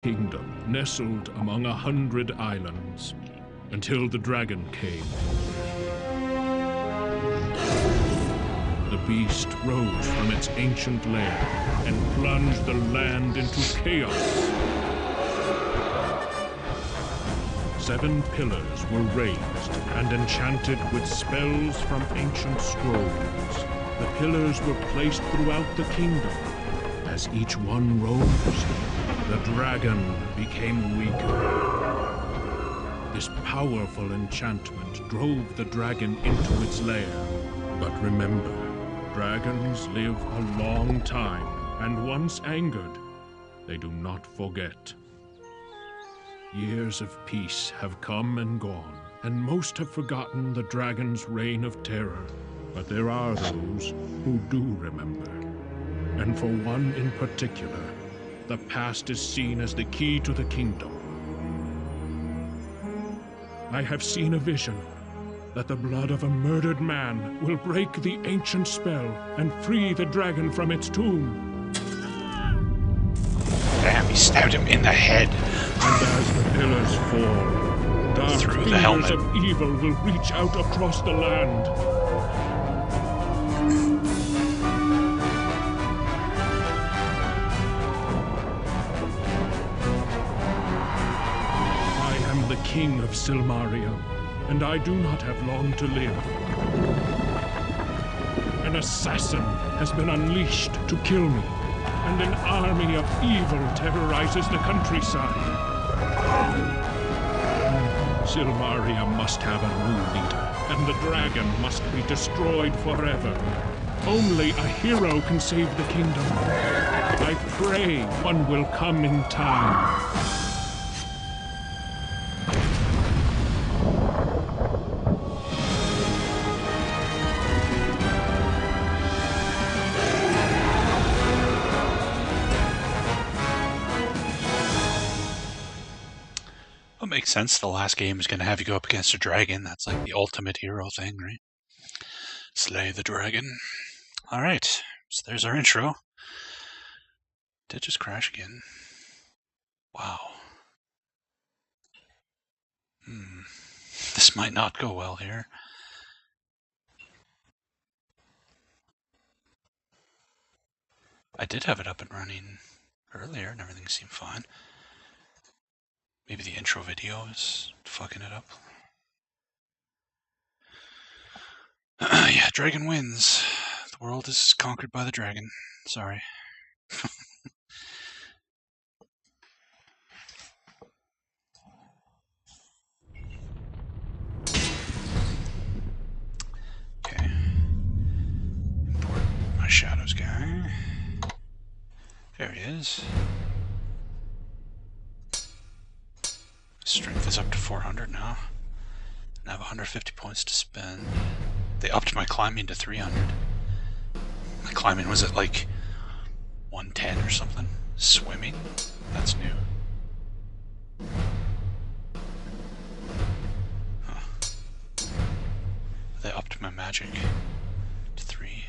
Kingdom nestled among 100 islands until the dragon came. The beast rose from its ancient lair and plunged the land into chaos. 7 pillars were raised and enchanted with spells from ancient scrolls. The pillars were placed throughout the kingdom. As each one rose, the dragon became weaker. This powerful enchantment drove the dragon into its lair. But remember, dragons live a long time, and once angered, they do not forget. Years of peace have come and gone, and most have forgotten the dragon's reign of terror. But there are those who do remember. And for one in particular, the past is seen as the key to the kingdom. I have seen a vision that the blood of a murdered man will break the ancient spell and free the dragon from its tomb. Damn, he stabbed him in the head. And as the pillars fall, dark Through the fingers helmet. of evil will reach out across the land. I am the king of Silmaria, and I do not have long to live. An assassin has been unleashed to kill me, and an army of evil terrorizes the countryside. Silmaria must have a new leader, and the dragon must be destroyed forever. Only a hero can save the kingdom. I pray one will come in time. Well, it makes sense. The last game is going to have you go up against a dragon. That's like the ultimate hero thing, right? Slay the dragon. Alright, so there's our intro. Did just crash again. Wow. This might not go well here. I did have it up and running earlier and everything seemed fine. Maybe the intro video is fucking it up. Yeah, dragon wins. The world is conquered by the dragon. Sorry. Okay. Import my shadows guy. There he is. Strength is up to 400 now. And I have 150 points to spend. They upped my climbing to 300. My climbing was at like 110 or something. Swimming? That's new. Huh. They upped my magic to 3.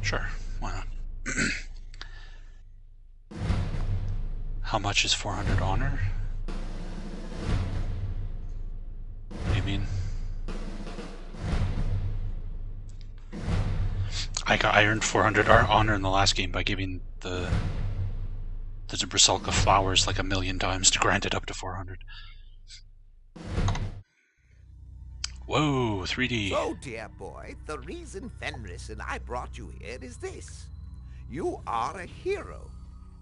Sure, why not? How much is 400 honor? What do you mean? I earned 400 honor in the last game by giving the Zabrisalka flowers like 1,000,000 times to grant it up to 400. Whoa, 3D. So, dear boy, the reason Fenris and I brought you here is this. You are a hero.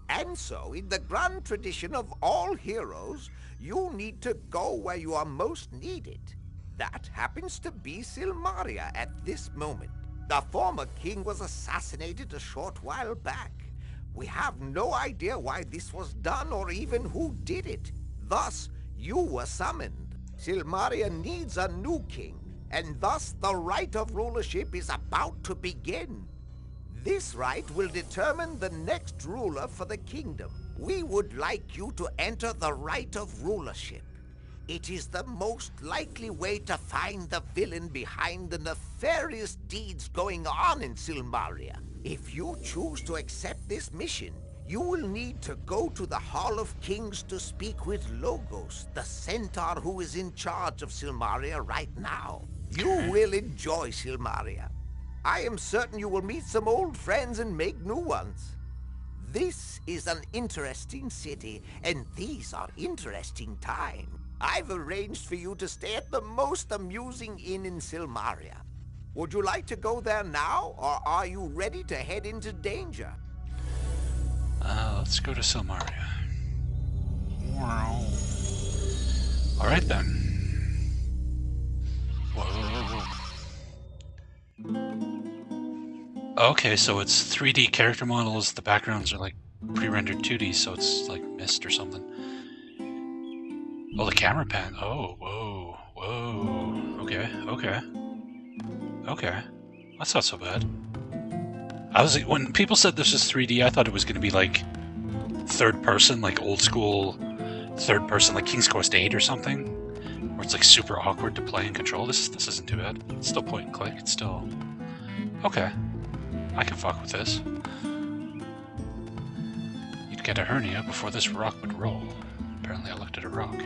And so, in the grand tradition of all heroes, you need to go where you are most needed. That happens to be Silmaria at this moment. The former king was assassinated a short while back. We have no idea why this was done or even who did it. Thus, you were summoned. Silmaria needs a new king, and thus the right of rulership is about to begin. This right will determine the next ruler for the kingdom. We would like you to enter the right of rulership. It is the most likely way to find the villain behind the nefarious deeds going on in Silmaria. If you choose to accept this mission, you will need to go to the Hall of Kings to speak with Logos, the centaur who is in charge of Silmaria right now. You will enjoy Silmaria. I am certain you will meet some old friends and make new ones. This is an interesting city, and these are interesting times. I've arranged for you to stay at the most amusing inn in Silmaria. Would you like to go there now, or are you ready to head into danger? Let's go to Silmaria. Wow. Alright then. Whoa. Okay, so it's 3D character models, the backgrounds are like pre-rendered 2D, so it's like mist or something. Oh, the camera pan. Oh, whoa, whoa. Okay, okay. Okay. That's not so bad. When people said this was 3D, I thought it was going to be like third person, like old school third person, like King's Quest 8 or something, where it's like super awkward to play and control. This isn't too bad. It's still point and click. It's still okay. I can fuck with this. You'd get a hernia before this rock would roll. Apparently I looked at a rock.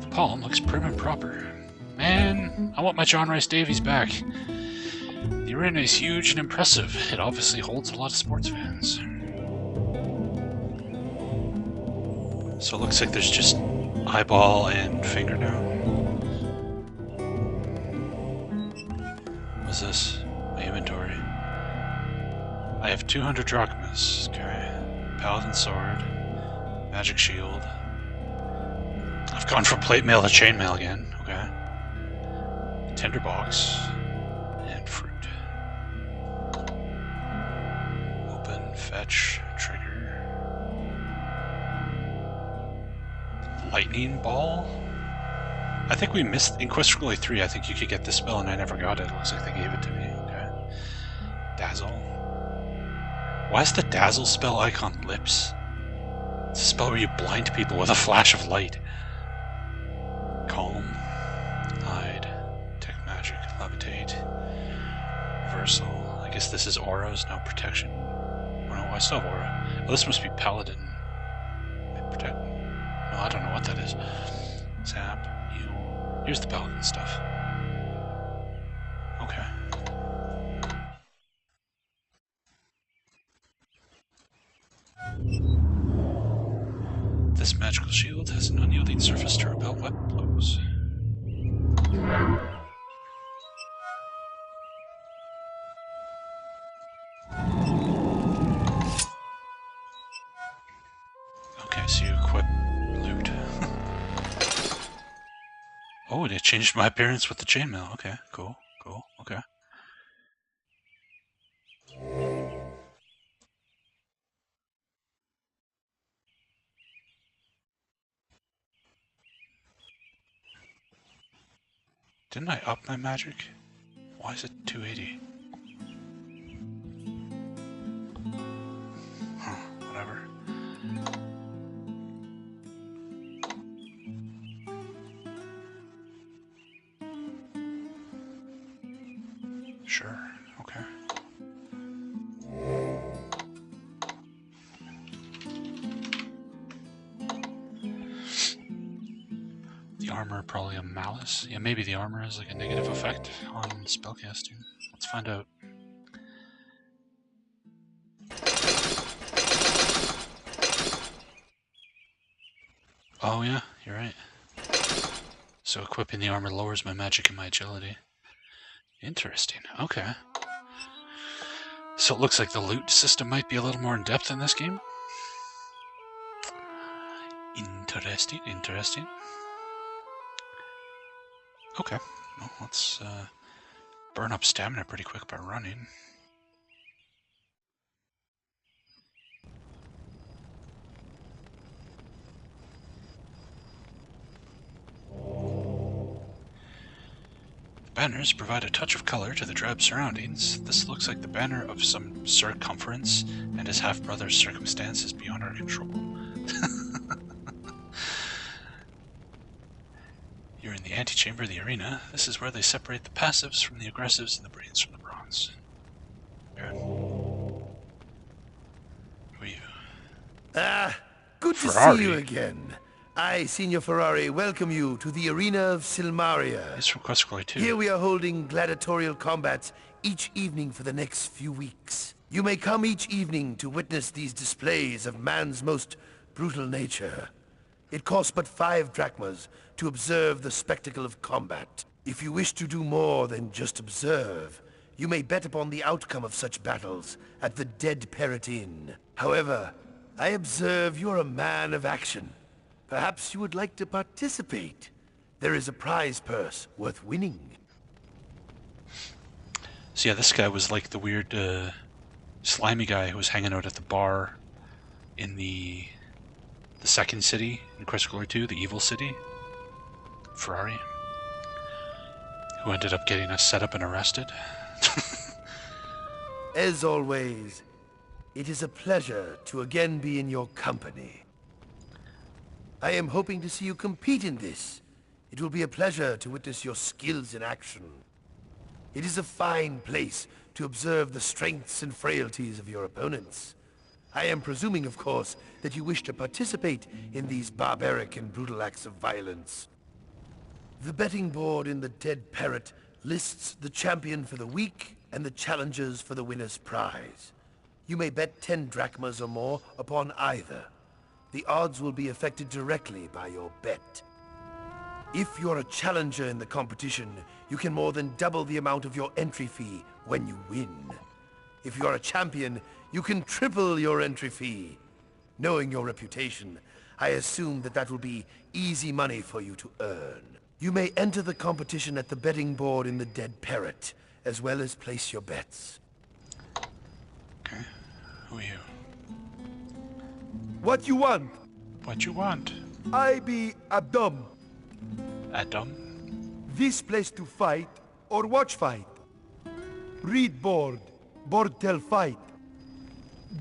The palm looks prim and proper. Man, I want my John Rice Davies back. The arena is huge and impressive. It obviously holds a lot of sports fans. So it looks like there's just eyeball and fingernail. What's this? My inventory. I have 200 drachmas. Okay. Paladin sword. Magic shield. I've gone from plate mail to chainmail again. Okay. Tinderbox. And fruit. Open, fetch, trigger. Lightning ball? I think we missed, in Quest for Glory 3, I think you could get this spell and I never got it. It looks like they gave it to me. Okay. Dazzle. Why is the Dazzle spell icon lips? It's a spell where you blind people with a flash of light. Calm. Hide. Detect magic. Levitate. Reversal. I guess this is auras, no protection. Oh no, I still have aura. Oh, this must be Paladin. Protect. No, I don't know what that is. Zap. Here's the Paladin stuff. Okay. This magical shield has an unyielding surface to repel weapon blows. Okay, so you equip loot. Oh, they changed my appearance with the chainmail. Okay, cool, cool, okay. Didn't I up my magic? Why is it 280? Huh, whatever. Sure, okay. The armor, probably a malice. Yeah, maybe the armor has like a negative effect on spellcasting. Let's find out. Oh yeah, you're right. So equipping the armor lowers my magic and my agility. Interesting, okay. So it looks like the loot system might be a little more in depth in this game. Interesting, interesting. Okay, well, let's burn up stamina pretty quick by running. The banners provide a touch of color to the drab surroundings. This looks like the banner of some circumference, and his half-brother's circumstance is beyond our control. You're in the antechamber of the arena. This is where they separate the passives from the aggressives and the brains from the bronze. Baron. Who are you? Good Ferrari. to see you again. I, Signor Ferrari, welcome you to the arena of Silmaria. He's from Quest Glory too. Here we are holding gladiatorial combats each evening for the next few weeks. You may come each evening to witness these displays of man's most brutal nature. It costs but 5 drachmas to observe the spectacle of combat. If you wish to do more than just observe, you may bet upon the outcome of such battles at the Dead Parrot Inn. However, I observe you're a man of action. Perhaps you would like to participate. There is a prize purse worth winning. So yeah, this guy was like the weird, slimy guy who was hanging out at the bar in the second city in Quest Glory 2, the evil city. Ferrari. Who ended up getting us set up and arrested. As always, it is a pleasure to again be in your company. I am hoping to see you compete in this. It will be a pleasure to witness your skills in action. It is a fine place to observe the strengths and frailties of your opponents. I am presuming, of course, that you wish to participate in these barbaric and brutal acts of violence. The betting board in the Dead Parrot lists the champion for the week and the challengers for the winner's prize. You may bet 10 drachmas or more upon either. The odds will be affected directly by your bet. If you're a challenger in the competition, you can more than double the amount of your entry fee when you win. If you're a champion, you can triple your entry fee. Knowing your reputation, I assume that will be easy money for you to earn. You may enter the competition at the betting board in the Dead Parrot, as well as place your bets. Okay. Who are you? What you want? What you want? I be Abdom. Adam? This place to fight or watch fight. Read board. Board tell fight.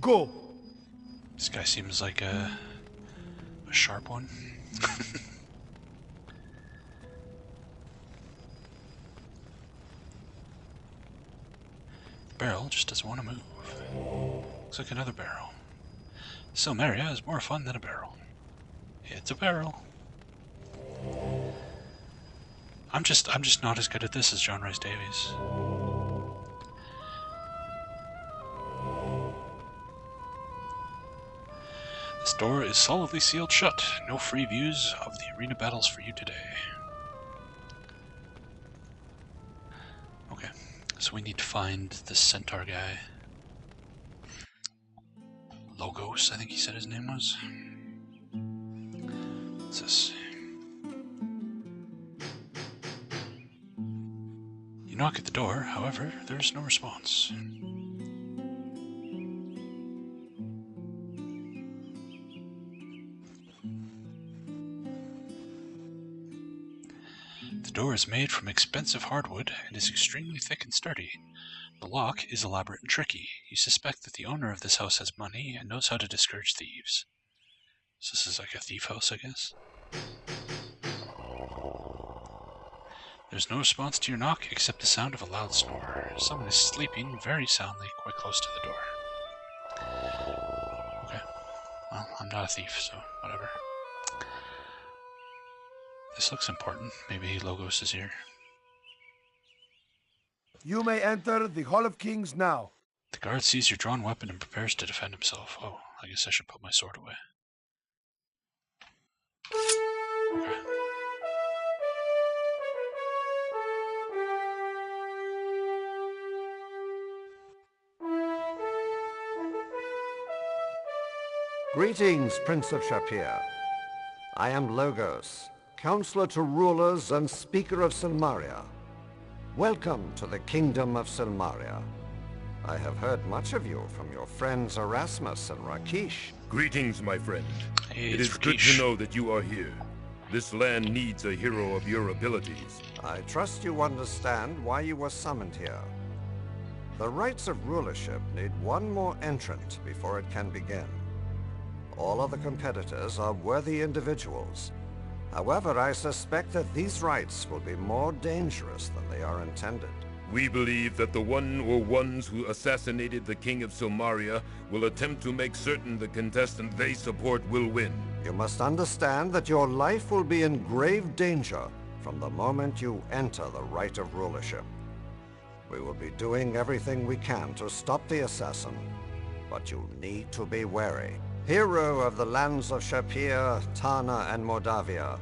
Go. This guy seems like a sharp one. The barrel just doesn't want to move. Looks like another barrel. Silmaria is more fun than a barrel. It's a barrel. I'm just not as good at this as John Rice Davies. This door is solidly sealed shut. No free views of the arena battles for you today. Okay, so we need to find the centaur guy. Logos, I think he said his name was. What's this? You knock at the door, however, there's no response. The door is made from expensive hardwood and is extremely thick and sturdy. The lock is elaborate and tricky. You suspect that the owner of this house has money and knows how to discourage thieves. So this is like a thief house, I guess. There's no response to your knock except the sound of a loud snore. Someone is sleeping very soundly quite close to the door. Okay. Well, I'm not a thief, so whatever. This looks important. Maybe Logos is here. You may enter the Hall of Kings now. The guard sees your drawn weapon and prepares to defend himself. Oh, I guess I should put my sword away. Okay. Greetings, Prince of Shapir. I am Logos, Counselor to Rulers and Speaker of Silmaria. Welcome to the Kingdom of Silmaria. I have heard much of you from your friends Erasmus and Rakesh. Greetings, my friend. Hey, It it's is good Rakesh. to know that you are here. This land needs a hero of your abilities. I trust you understand why you were summoned here. The rights of rulership need one more entrant before it can begin. All other competitors are worthy individuals. However, I suspect that these rites will be more dangerous than they are intended. We believe that the one or ones who assassinated the King of Silmaria will attempt to make certain the contestant they support will win. You must understand that your life will be in grave danger from the moment you enter the rite of rulership. We will be doing everything we can to stop the assassin, but you need to be wary. Hero of the lands of Shapir, Tana, and Moldavia,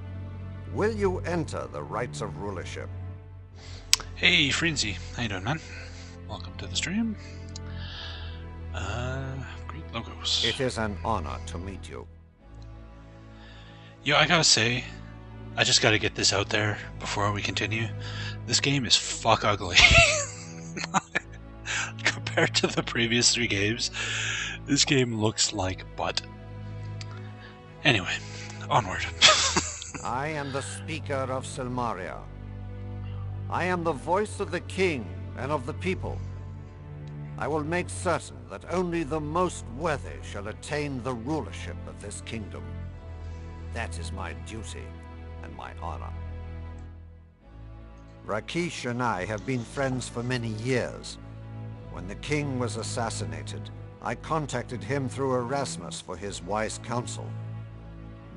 will you enter the rites of rulership? Hey, Frenzy. How you doing, man? Welcome to the stream. Great logos. It is an honor to meet you. Yo, I gotta say, I just gotta get this out there before we continue. This game is fuck ugly. Compared to the previous 3 games, this game looks like butt. Anyway, onward. I am the Speaker of Silmaria. I am the voice of the king and of the people. I will make certain that only the most worthy shall attain the rulership of this kingdom. That is my duty and my honor. Rakesh and I have been friends for many years. When the king was assassinated, I contacted him through Erasmus for his wise counsel.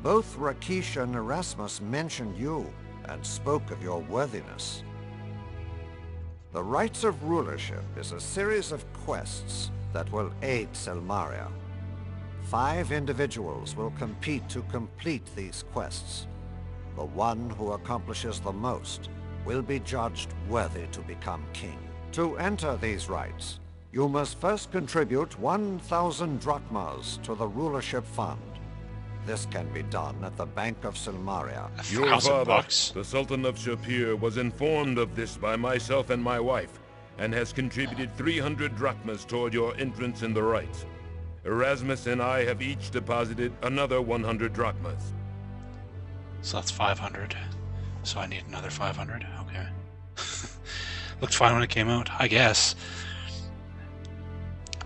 Both Rakesh and Erasmus mentioned you and spoke of your worthiness. The Rites of Rulership is a series of quests that will aid Silmaria. 5 individuals will compete to complete these quests. The one who accomplishes the most will be judged worthy to become king. To enter these rites, you must first contribute 1,000 drachmas to the rulership fund. This can be done at the Bank of Silmaria. Your father, $1,000. the Sultan of Shapir, was informed of this by myself and my wife, and has contributed 300 drachmas toward your entrance in the rites. Erasmus and I have each deposited another 100 drachmas. So that's 500. So I need another 500. Okay. Looked fine when it came out, I guess.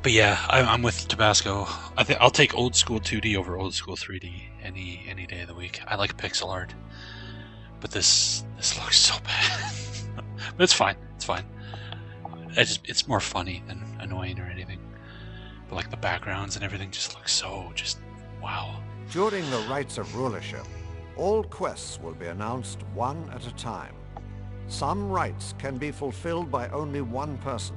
But yeah, I'm with Tabasco. I think I'll take old school 2D over old school 3D any day of the week. I like pixel art, but this looks so bad. But it's fine. It's fine. It's more funny than annoying or anything. But like the backgrounds and everything just looks so wow. During the Rites of Rulership, all quests will be announced one at a time. Some rites can be fulfilled by only one person.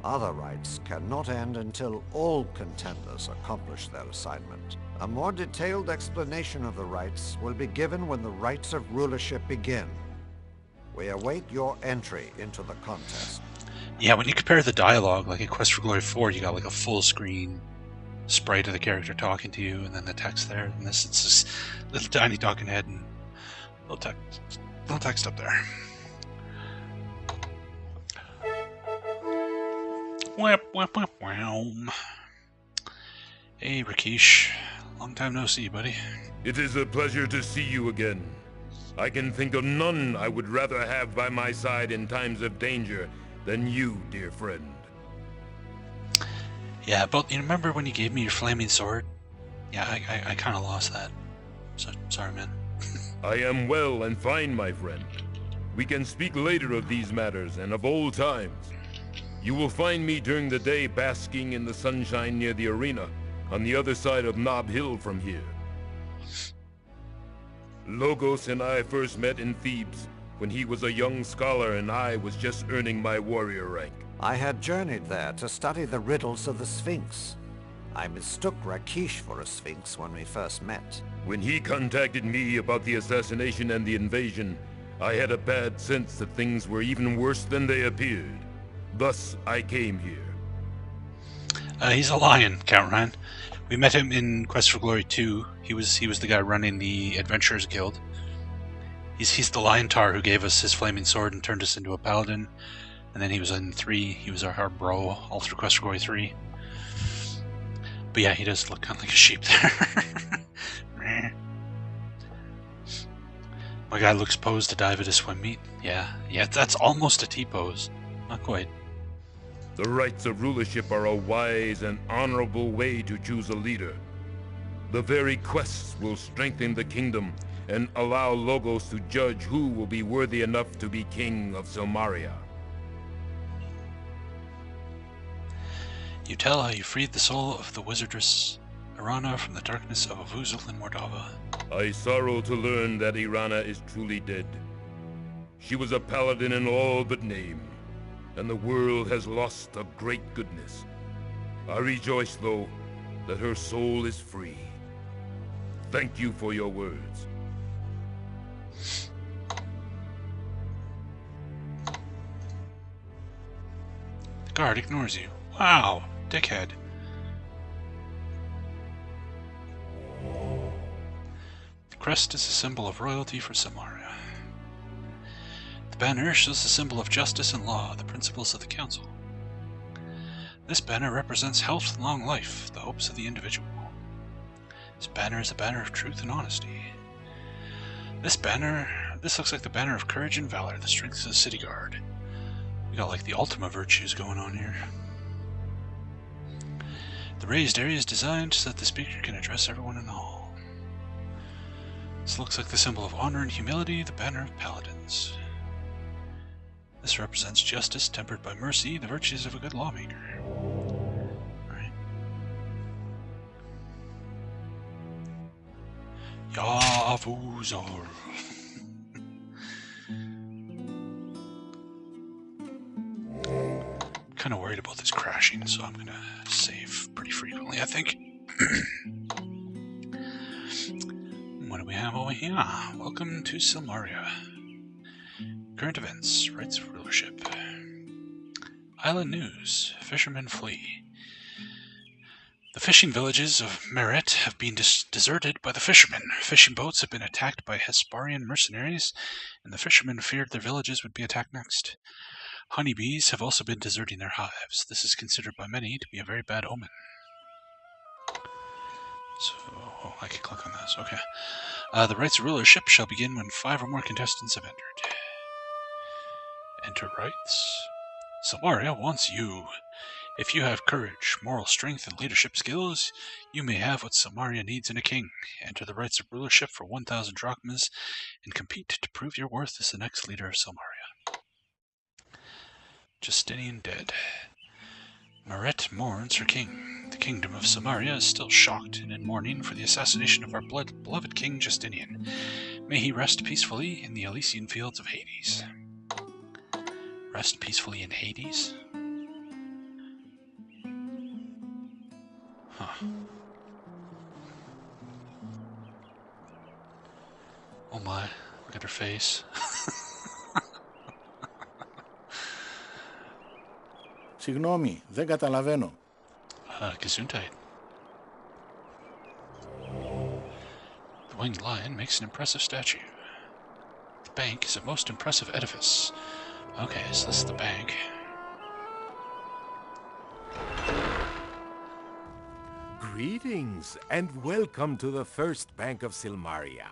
Other rites cannot end until all contenders accomplish their assignment. A more detailed explanation of the rites will be given when the Rites of Rulership begin. We await your entry into the contest. Yeah, when you compare the dialogue, like in Quest for Glory 4, you got like a full screen sprite of the character talking to you, and then the text there. And this, it's just little tiny talking head and little text up there. Wow. Hey, Rakesh. Long time no see, buddy. It is a pleasure to see you again. I can think of none I would rather have by my side in times of danger than you, dear friend. Yeah, but you remember when you gave me your flaming sword? Yeah, I kind of lost that. So, sorry, man. I am well and fine, my friend. We can speak later of these matters and of old times. You will find me during the day basking in the sunshine near the arena, on the other side of Nob Hill from here. Logos and I first met in Thebes, when he was a young scholar and I was just earning my warrior rank. I had journeyed there to study the riddles of the Sphinx. I mistook Rakesh for a Sphinx when we first met. When he contacted me about the assassination and the invasion, I had a bad sense that things were even worse than they appeared. Thus, I came here. He's a lion, Count Ryan. We met him in Quest for Glory 2. He was the guy running the Adventurers Guild. He's the Lion Tar who gave us his flaming sword and turned us into a paladin. And then he was in 3. He was our bro all through Quest for Glory 3. But yeah, he does look kind of like a sheep there. My guy looks posed to dive at a swim meet. Yeah, that's almost a T-pose. Not quite. The rites of rulership are a wise and honorable way to choose a leader. The very quests will strengthen the kingdom and allow Logos to judge who will be worthy enough to be king of Silmaria. You tell how you freed the soul of the wizardess Irana from the darkness of Avuzul in Mordava. I sorrow to learn that Irana is truly dead. She was a paladin in all but name, and the world has lost a great goodness. I rejoice, though, that her soul is free. Thank you for your words. The guard ignores you. Wow, dickhead. The crest is a symbol of royalty for Silmaria. The banner shows the symbol of justice and law, the principles of the council. This banner represents health and long life, the hopes of the individual. This banner is a banner of truth and honesty. This looks like the banner of courage and valor, the strength of the city guard. We got like the ultima virtues going on here. The raised area is designed so that the speaker can address everyone in the hall. This looks like the symbol of honor and humility, the banner of paladins. This represents justice tempered by mercy, the virtues of a good lawmaker. Alright. Yavuzar. Kind of worried about this crashing, so I'm gonna save pretty frequently, I think. What do we have over here? Welcome to Silmaria. Current events, rights of rulership. Island news, fishermen flee. The fishing villages of Merit have been deserted by the fishermen. Fishing boats have been attacked by Hesparian mercenaries, and the fishermen feared their villages would be attacked next. Honeybees have also been deserting their hives. This is considered by many to be a very bad omen. So, I can click on this, okay. The rights of rulership shall begin when 5 or more contestants have entered. Enter rights. Silmaria wants you. If you have courage, moral strength, and leadership skills, you may have what Silmaria needs in a king. Enter the rights of rulership for 1,000 drachmas and compete to prove your worth as the next leader of Silmaria. Justinian dead. Maret mourns her king. The kingdom of Silmaria is still shocked and in mourning for the assassination of our beloved king Justinian. May he rest peacefully in the Elysian fields of Hades. Rest peacefully in Hades? Huh. Oh my, look at her face. Συγγνώμη, δεν καταλαβαίνω. Gesundheit. The winged lion makes an impressive statue. The bank is a most impressive edifice. Okay, so this is the bank. Greetings, and welcome to the First Bank of Silmaria.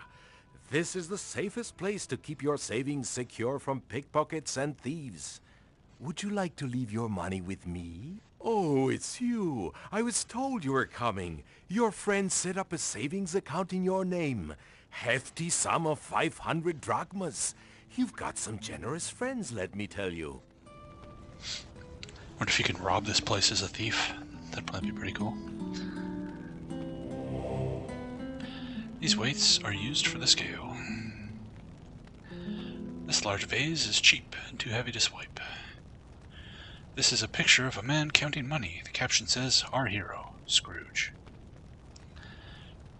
This is the safest place to keep your savings secure from pickpockets and thieves. Would you like to leave your money with me? Oh, it's you. I was told you were coming. Your friend set up a savings account in your name. Hefty sum of 500 drachmas. You've got some generous friends, let me tell you. Wonder if you can rob this place as a thief. That'd probably be pretty cool. These weights are used for the scale. This large vase is cheap and too heavy to swipe. This is a picture of a man counting money. The caption says, "Our hero, Scrooge."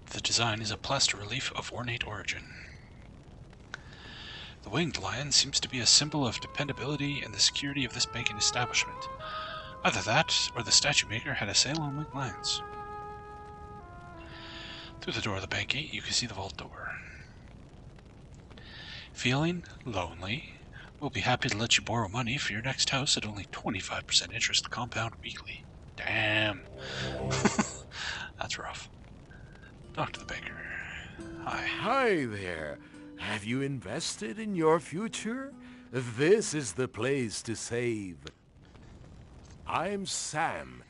The design is a plaster relief of ornate origin. The winged lion seems to be a symbol of dependability and the security of this banking establishment. Either that, or the statue maker had a sale on winged lions. Through the door of the bank gate, you can see the vault door. Feeling lonely? We'll be happy to let you borrow money for your next house at only 25% interest compound weekly. Damn. That's rough. Talk to the banker. Hi. Hi there. Have you invested in your future? This is the place to save. I'm Sam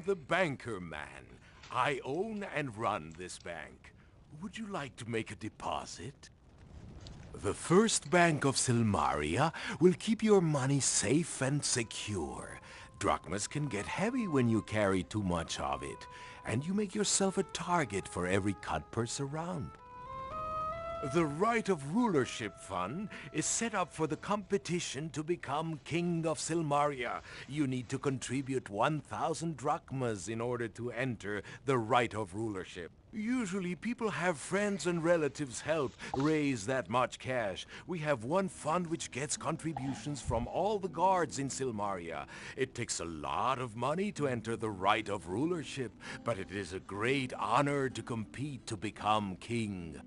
the banker man. I own and run this bank. Would you like to make a deposit? The First Bank of Silmaria will keep your money safe and secure. Drachmas can get heavy when you carry too much of it, and you make yourself a target for every cut purse around. The Right of Rulership Fund is set up for the competition to become King of Silmaria. You need to contribute 1,000 drachmas in order to enter the Right of Rulership. Usually people have friends and relatives help raise that much cash. We have one fund which gets contributions from all the guards in Silmaria. It takes a lot of money to enter the Right of Rulership, but it is a great honor to compete to become king.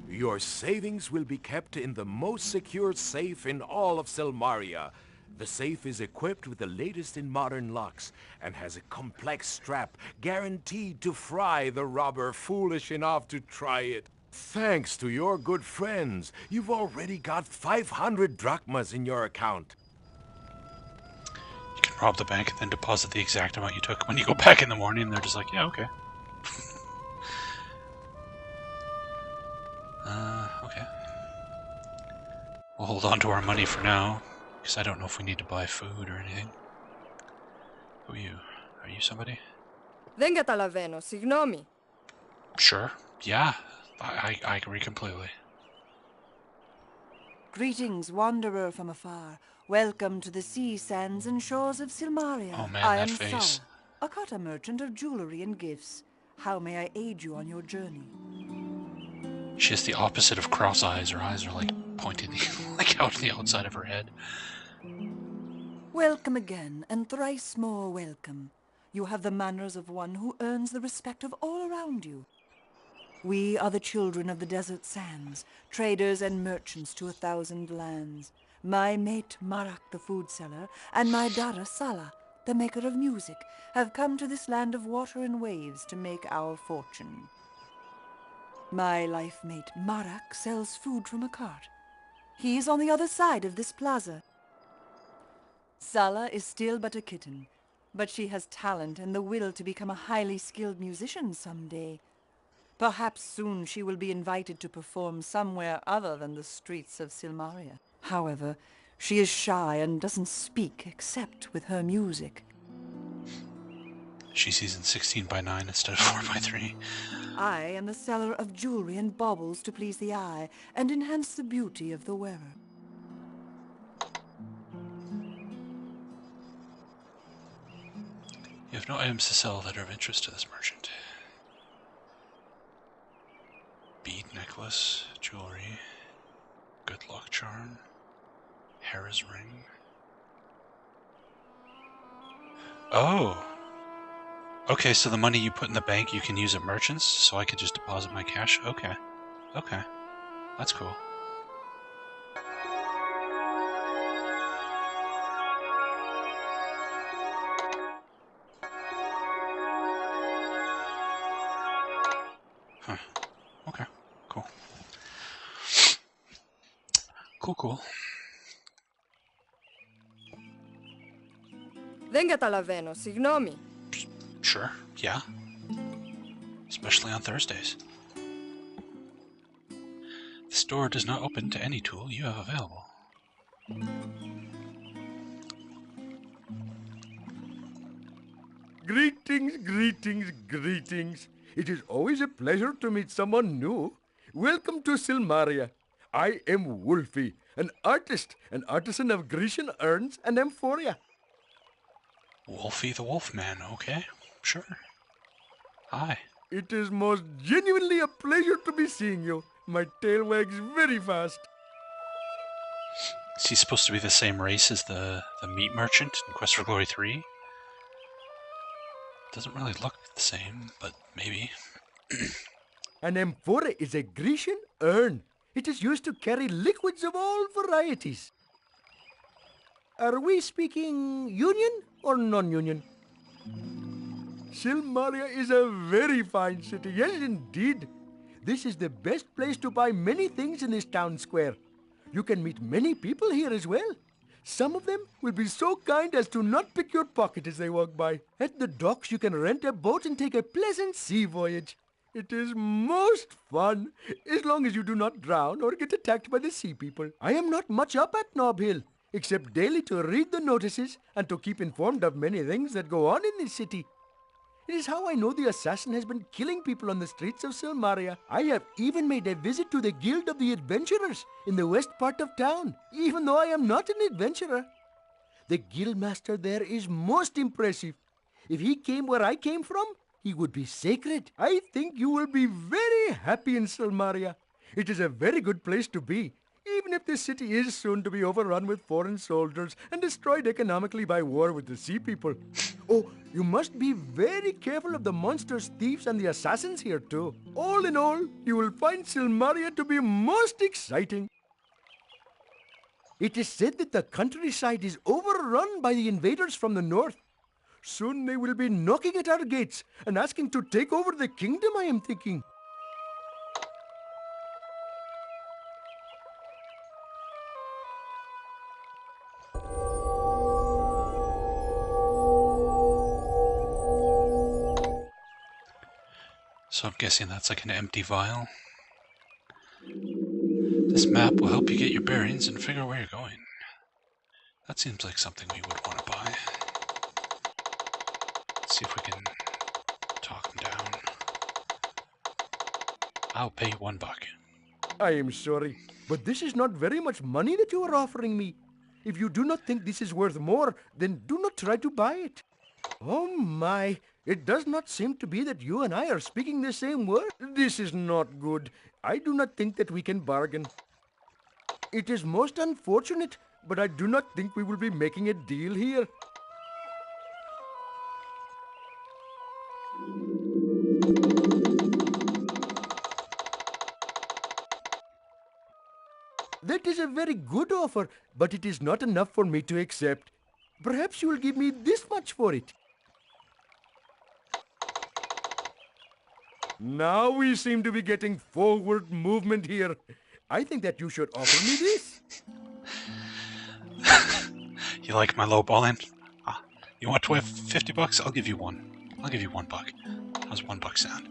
Your savings will be kept in the most secure safe in all of Silmaria. The safe is equipped with the latest in modern locks and has a complex strap guaranteed to fry the robber foolish enough to try it. Thanks to your good friends, you've already got 500 drachmas in your account. You can rob the bank and then deposit the exact amount you took. When you go back in the morning, they're just like, yeah, okay. Okay. We'll hold on to our money for now, because I don't know if we need to buy food or anything. Who are you? Are you somebody? Venga talaveno, signomi. Sure. Yeah. I agree completely. Greetings, wanderer from afar. Welcome to the sea sands and shores of Silmaria. Oh man, I that am face. Sala, a cutter merchant of jewelry and gifts. How may I aid you on your journey? She has the opposite of cross eyes. Her eyes are like pointing like out the outside of her head. Welcome again, and thrice more welcome. You have the manners of one who earns the respect of all around you. We are the children of the desert sands, traders and merchants to 1,000 lands. My mate Marak the food seller, and my daughter Sala, the maker of music, have come to this land of water and waves to make our fortune. My life mate Marak sells food from a cart. He's on the other side of this plaza. Sala is still but a kitten, but she has talent and the will to become a highly skilled musician someday. Perhaps soon she will be invited to perform somewhere other than the streets of Silmaria. However, she is shy and doesn't speak except with her music. She sees in 16:9 instead of 4:3. I am the seller of jewelry and baubles to please the eye and enhance the beauty of the wearer. You have no items to sell that are of interest to this merchant. Bead necklace, jewelry, good luck charm, Hera's ring. Oh! Okay, so the money you put in the bank you can use at merchants, so I could just deposit my cash? Okay. Okay. That's cool. Huh. Okay. Cool. Cool. Venga talaveno, signomi. Sure, yeah. Especially on Thursdays. The store does not open to any tool you have available. Greetings. It is always a pleasure to meet someone new. Welcome to Silmaria. I am Wolfie, an artist, an artisan of Grecian urns and amphoria. Wolfie the Wolfman, okay. Sure. Hi. It is most genuinely a pleasure to be seeing you. My tail wags very fast. Is he supposed to be the same race as the meat merchant in Quest for Glory 3? Doesn't really look the same, but maybe. An amphora is a Grecian urn. It is used to carry liquids of all varieties. Are we speaking union or non-union? Silmaria is a very fine city, yes indeed. This is the best place to buy many things in this town square. You can meet many people here as well. Some of them will be so kind as to not pick your pocket as they walk by. At the docks you can rent a boat and take a pleasant sea voyage. It is most fun, as long as you do not drown or get attacked by the sea people. I am not much up at Nob Hill, except daily to read the notices and to keep informed of many things that go on in this city. It is how I know the assassin has been killing people on the streets of Silmaria. I have even made a visit to the Guild of the Adventurers in the west part of town, even though I am not an adventurer. The guildmaster there is most impressive. If he came where I came from, he would be sacred. I think you will be very happy in Silmaria. It is a very good place to be, even if the city is soon to be overrun with foreign soldiers and destroyed economically by war with the sea people. Oh, you must be very careful of the monsters, thieves, and the assassins here too. All in all, you will find Silmaria to be most exciting. It is said that the countryside is overrun by the invaders from the north. Soon they will be knocking at our gates and asking to take over the kingdom, I am thinking. So I'm guessing that's like an empty vial. This map will help you get your bearings and figure where you're going. That seems like something we would want to buy. Let's see if we can talk him down. I'll pay you $1. I am sorry, but this is not very much money that you are offering me. If you do not think this is worth more, then do not try to buy it. Oh my, it does not seem to be that you and I are speaking the same word. This is not good. I do not think that we can bargain. It is most unfortunate, but I do not think we will be making a deal here. That is a very good offer, but it is not enough for me to accept. Perhaps you will give me this much for it. Now we seem to be getting forward movement here. I think that you should offer me this. You like my low balling? You want $50? I'll give you one. I'll give you $1. How's $1 sound?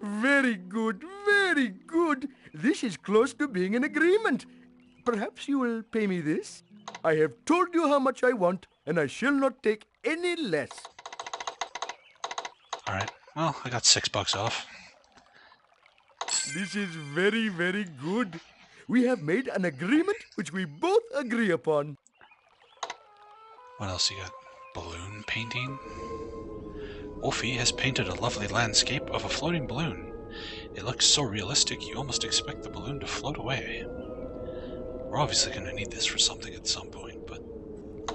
Very good, very good. This is close to being an agreement. Perhaps you will pay me this? I have told you how much I want, and I shall not take any less. Alright, well, I got $6 off. This is very, very good. We have made an agreement which we both agree upon. What else you got? Balloon painting? Wolfie has painted a lovely landscape of a floating balloon. It looks so realistic you almost expect the balloon to float away. We're obviously going to need this for something at some point, but we'll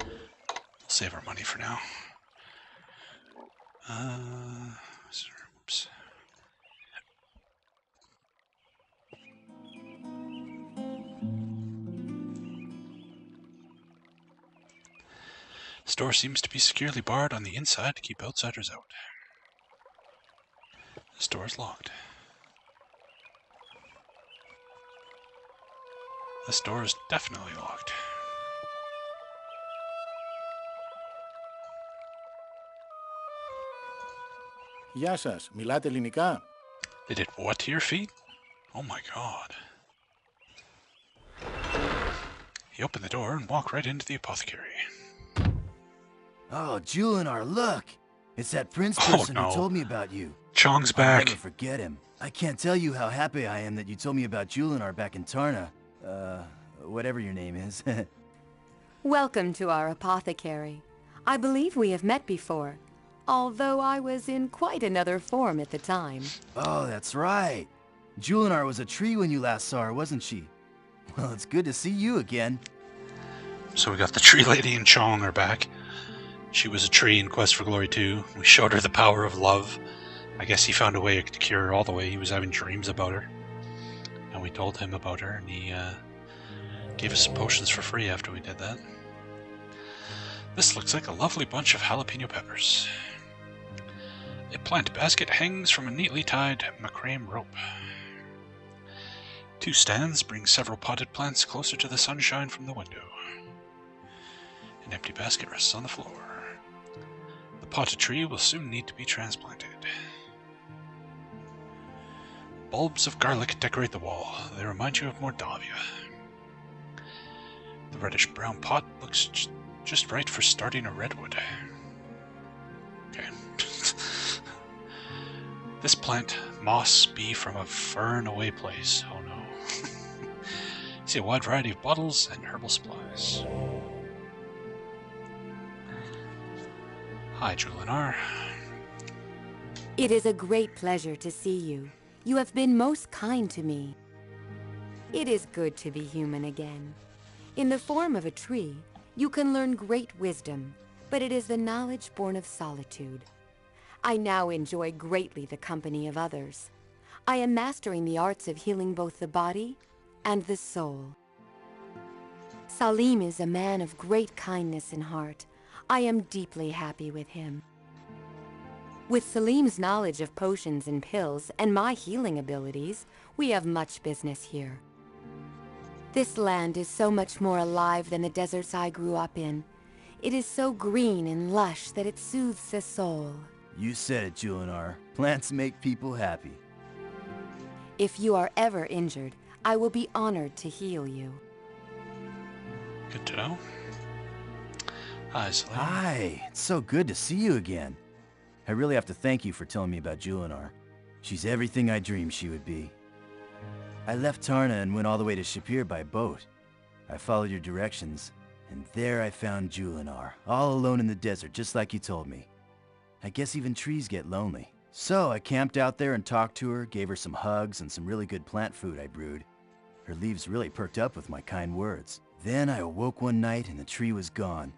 save our money for now. Oops. Store seems to be securely barred on the inside to keep outsiders out. The store is locked. The store is definitely locked. Γεια σας, μιλάτε ελληνικά? They did what to your feet? Oh my god. He opened the door and walked right into the apothecary. Oh, Julinar, look! It's that prince person who told me about you. Chong's back. I'll never forget him. I can't tell you how happy I am that you told me about Julinar back in Tarna. Whatever your name is. Welcome to our apothecary. I believe we have met before, although I was in quite another form at the time. Oh, that's right. Julinar was a tree when you last saw her, wasn't she? Well, it's good to see you again. So we got the tree lady and Chong are back. She was a tree in Quest for Glory 2. We showed her the power of love. I guess he found a way to cure her all the way. He was having dreams about her. And we told him about her, and he gave us some potions for free after we did that. This looks like a lovely bunch of jalapeno peppers. A plant basket hangs from a neatly tied macrame rope. 2 stands bring several potted plants closer to the sunshine from the window. An empty basket rests on the floor. The potted tree will soon need to be transplanted. Bulbs of garlic decorate the wall. They remind you of Mordavia. The reddish-brown pot looks just right for starting a redwood. Okay. This plant must be from a far-away place. Oh no. See a wide variety of bottles and herbal supplies. Hi, Julinar. It is a great pleasure to see you. You have been most kind to me. It is good to be human again. In the form of a tree, you can learn great wisdom, but it is the knowledge born of solitude. I now enjoy greatly the company of others. I am mastering the arts of healing both the body and the soul. Salim is a man of great kindness in heart. I am deeply happy with him. With Salim's knowledge of potions and pills and my healing abilities, we have much business here. This land is so much more alive than the deserts I grew up in. It is so green and lush that it soothes the soul. You said it, Julinar. Plants make people happy. If you are ever injured, I will be honored to heal you. Good to know. Hi, Salim. Hi, it's so good to see you again. I really have to thank you for telling me about Julinar. She's everything I dreamed she would be. I left Tarna and went all the way to Shapir by boat. I followed your directions, and there I found Julinar, all alone in the desert, just like you told me. I guess even trees get lonely. So I camped out there and talked to her, gave her some hugs and some really good plant food I brewed. Her leaves really perked up with my kind words. Then I awoke one night and the tree was gone.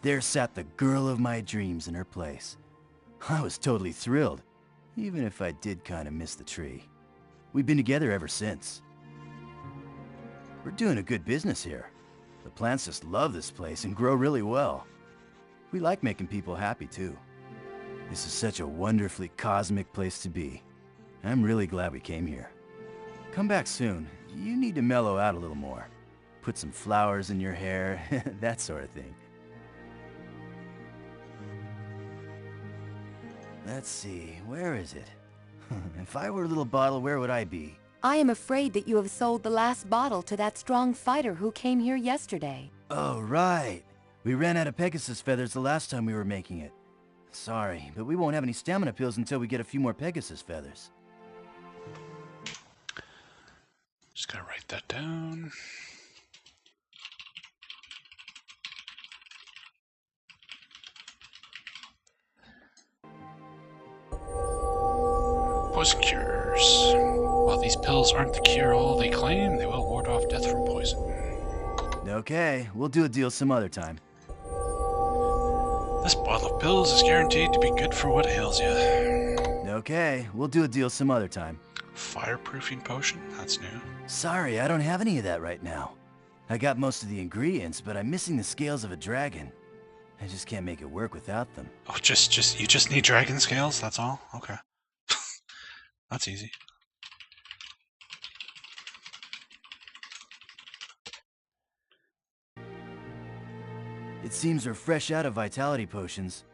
There sat the girl of my dreams in her place. I was totally thrilled, even if I did kind of miss the tree. We've been together ever since. We're doing a good business here. The plants just love this place and grow really well. We like making people happy too. This is such a wonderfully cosmic place to be. I'm really glad we came here. Come back soon. You need to mellow out a little more. Put some flowers in your hair, that sort of thing. Let's see, where is it? If I were a little bottle, where would I be? I am afraid that you have sold the last bottle to that strong fighter who came here yesterday. Oh, right. We ran out of Pegasus feathers the last time we were making it. Sorry, but we won't have any stamina pills until we get a few more Pegasus feathers. Just gotta write that down. Poison cures. While these pills aren't the cure-all they claim, they will ward off death from poison. Okay, we'll do a deal some other time. This bottle of pills is guaranteed to be good for what ails you. Okay, we'll do a deal some other time. Fireproofing potion? That's new. Sorry, I don't have any of that right now. I got most of the ingredients, but I'm missing the scales of a dragon. I just can't make it work without them. Oh, you just need dragon scales? That's all? Okay. That's easy. It seems we're fresh out of vitality potions.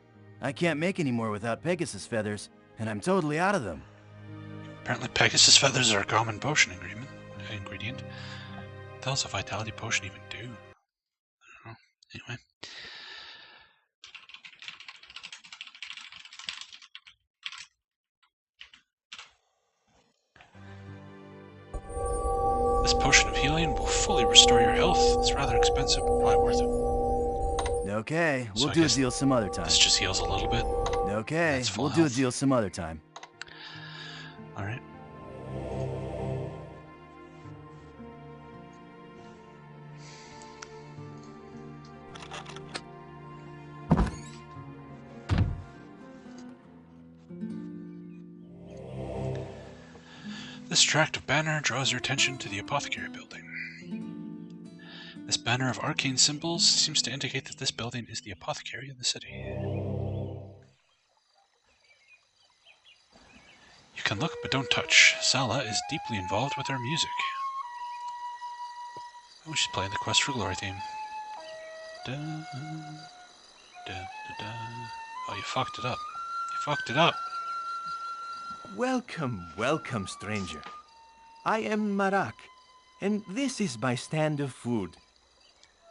I can't make any more without Pegasus feathers, and I'm totally out of them. Apparently Pegasus feathers are a common potion ingredient. What else a vitality potion even do? I don't know. Anyway. This potion of healing will fully restore your health. It's rather expensive, but probably worth it. Okay, we'll do a deal some other time. This just heals a little bit. Okay, we'll do a deal some other time. Alright. This tract of banner draws your attention to the apothecary building. This banner of arcane symbols seems to indicate that this building is the apothecary of the city. You can look but don't touch. Sala is deeply involved with her music. Oh, she's playing the Quest for Glory theme. Da, da, da, da. Oh, you fucked it up. You fucked it up. Welcome, welcome, stranger. I am Marak, and this is my stand of food.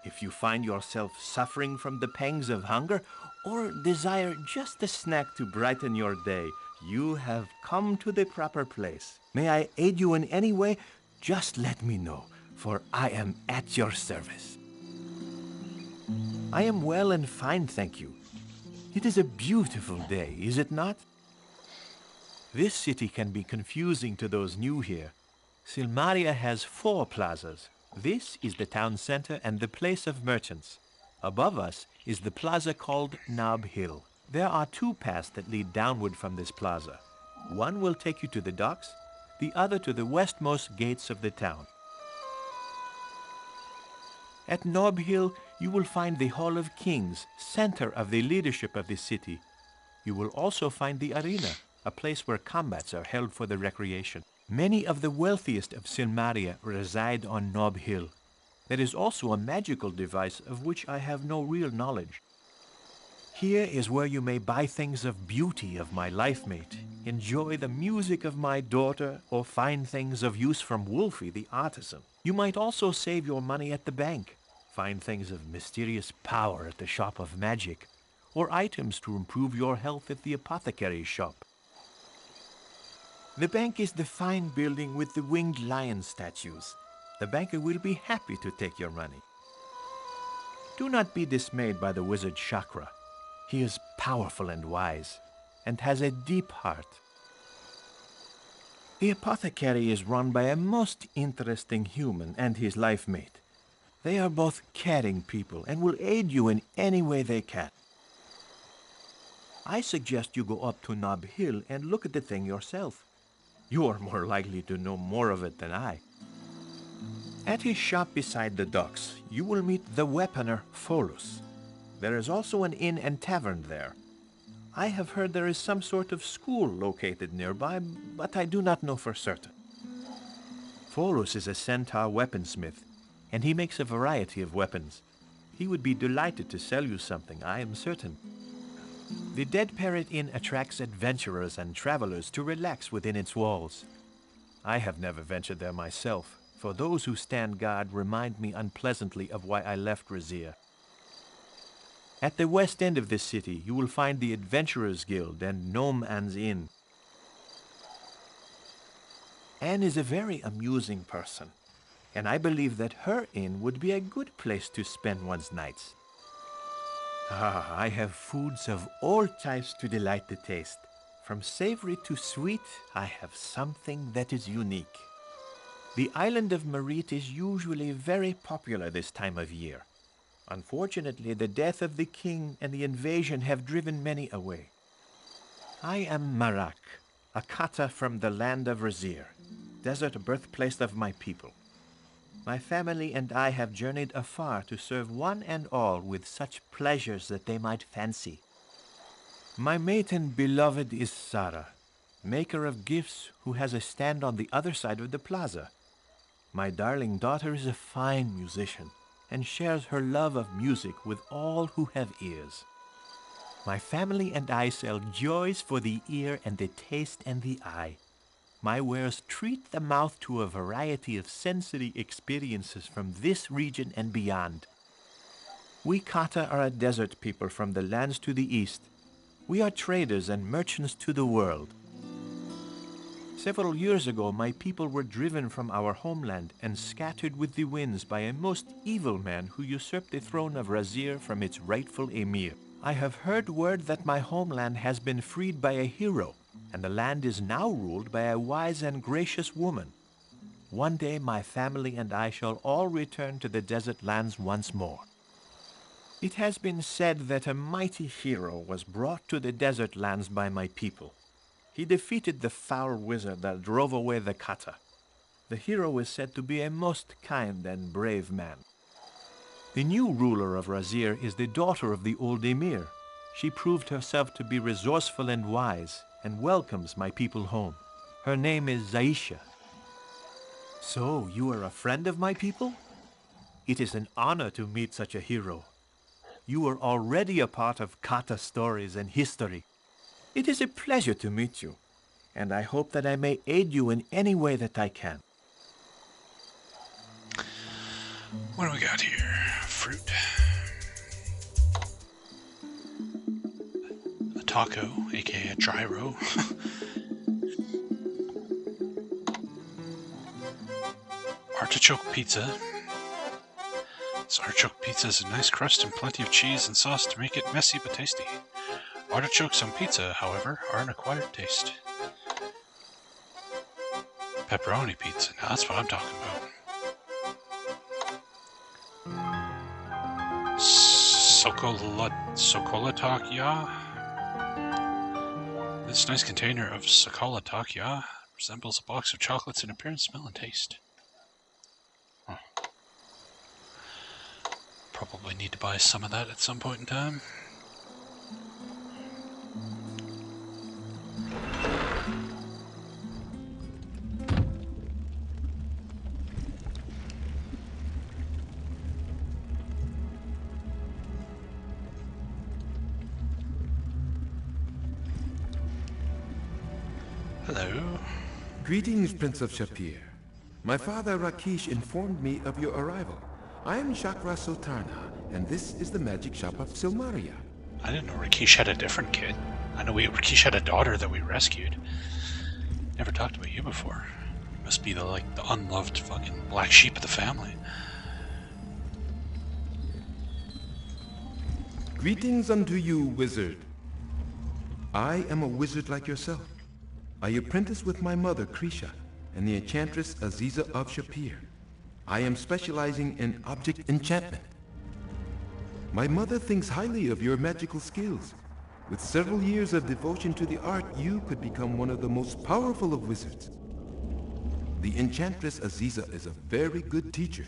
If you find yourself suffering from the pangs of hunger or desire just a snack to brighten your day, you have come to the proper place. May I aid you in any way? Just let me know, for I am at your service. I am well and fine, thank you. It is a beautiful day, is it not? This city can be confusing to those new here. Silmaria has 4 plazas. This is the town center and the place of merchants. Above us is the plaza called Nob Hill. There are 2 paths that lead downward from this plaza. One will take you to the docks, the other to the westmost gates of the town. At Nob Hill, you will find the Hall of Kings, center of the leadership of the city. You will also find the arena, a place where combats are held for the recreation. Many of the wealthiest of Silmaria reside on Nob Hill. There is also a magical device of which I have no real knowledge. Here is where you may buy things of beauty of my life mate, enjoy the music of my daughter, or find things of use from Wolfie the artisan. You might also save your money at the bank, find things of mysterious power at the shop of magic, or items to improve your health at the apothecary's shop. The bank is the fine building with the winged lion statues. The banker will be happy to take your money. Do not be dismayed by the wizard Chakra. He is powerful and wise, and has a deep heart. The apothecary is run by a most interesting human and his life mate. They are both caring people and will aid you in any way they can. I suggest you go up to Nob Hill and look at the thing yourself. You are more likely to know more of it than I. At his shop beside the docks, you will meet the weaponer Pholus. There is also an inn and tavern there. I have heard there is some sort of school located nearby, but I do not know for certain. Pholus is a centaur weaponsmith, and he makes a variety of weapons. He would be delighted to sell you something, I am certain. The Dead Parrot Inn attracts adventurers and travelers to relax within its walls. I have never ventured there myself, for those who stand guard remind me unpleasantly of why I left Razir. At the west end of this city, you will find the Adventurers Guild and Gnome Anne's Inn. Anne is a very amusing person, and I believe that her inn would be a good place to spend one's nights. I have foods of all types to delight the taste. From savory to sweet, I have something that is unique. The island of Marit is usually very popular this time of year. Unfortunately, the death of the king and the invasion have driven many away. I am Marak, a kata from the land of Razir, desert birthplace of my people. My family and I have journeyed afar to serve one and all with such pleasures that they might fancy. My mate and beloved is Sara, maker of gifts who has a stand on the other side of the plaza. My darling daughter is a fine musician and shares her love of music with all who have ears. My family and I sell joys for the ear and the taste and the eye. My wares treat the mouth to a variety of sensory experiences from this region and beyond. We Kata are a desert people from the lands to the east. We are traders and merchants to the world. Several years ago, my people were driven from our homeland and scattered with the winds by a most evil man who usurped the throne of Razir from its rightful emir. I have heard word that my homeland has been freed by a hero, and the land is now ruled by a wise and gracious woman. One day my family and I shall all return to the desert lands once more. It has been said that a mighty hero was brought to the desert lands by my people. He defeated the foul wizard that drove away the kata. The hero is said to be a most kind and brave man. The new ruler of Razir is the daughter of the old emir. She proved herself to be resourceful and wise, and welcomes my people home. Her name is Zaisha. So, you are a friend of my people? It is an honor to meet such a hero. You are already a part of Kata stories and history. It is a pleasure to meet you, and I hope that I may aid you in any way that I can. What do we got here? Fruit. A taco, aka a gyro. Artichoke pizza. This artichoke pizza has a nice crust and plenty of cheese and sauce to make it messy but tasty. Artichokes on pizza, however, are an acquired taste. Pepperoni pizza, now that's what I'm talking about. Sokolatakya. This nice container of Sokolatakya resembles a box of chocolates in appearance, smell, and taste. Huh. Probably need to buy some of that at some point in time. Hello. Greetings, Prince of Shapir. My father Rakesh informed me of your arrival. I am Chakra Sotarna, and this is the magic shop of Silmaria. I didn't know Rakesh had a different kid. I know Rakesh had a daughter that we rescued. Never talked about you before. You must be the unloved fucking black sheep of the family. Greetings unto you, wizard. I am a wizard like yourself. I apprentice with my mother, Krisha, and the enchantress Aziza of Shapir. I am specializing in object enchantment. My mother thinks highly of your magical skills. With several years of devotion to the art, you could become one of the most powerful of wizards. The enchantress Aziza is a very good teacher.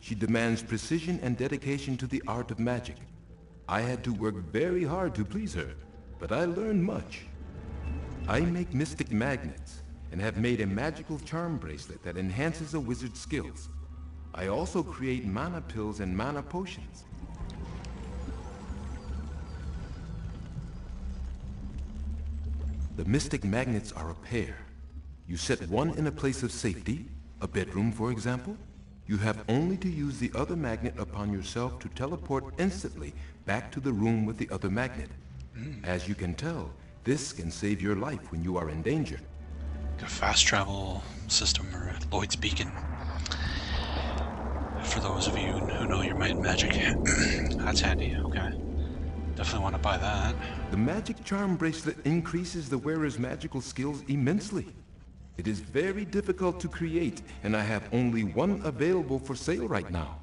She demands precision and dedication to the art of magic. I had to work very hard to please her, but I learned much. I make mystic magnets and have made a magical charm bracelet that enhances a wizard's skills. I also create mana pills and mana potions. The mystic magnets are a pair. You set one in a place of safety, a bedroom for example. You have only to use the other magnet upon yourself to teleport instantly back to the room with the other magnet. As you can tell, this can save your life when you are in danger. A fast travel system or a Lloyd's beacon. For those of you who know your might and magic, that's handy. Okay. Definitely want to buy that. The magic charm bracelet increases the wearer's magical skills immensely. It is very difficult to create, and I have only one available for sale right now.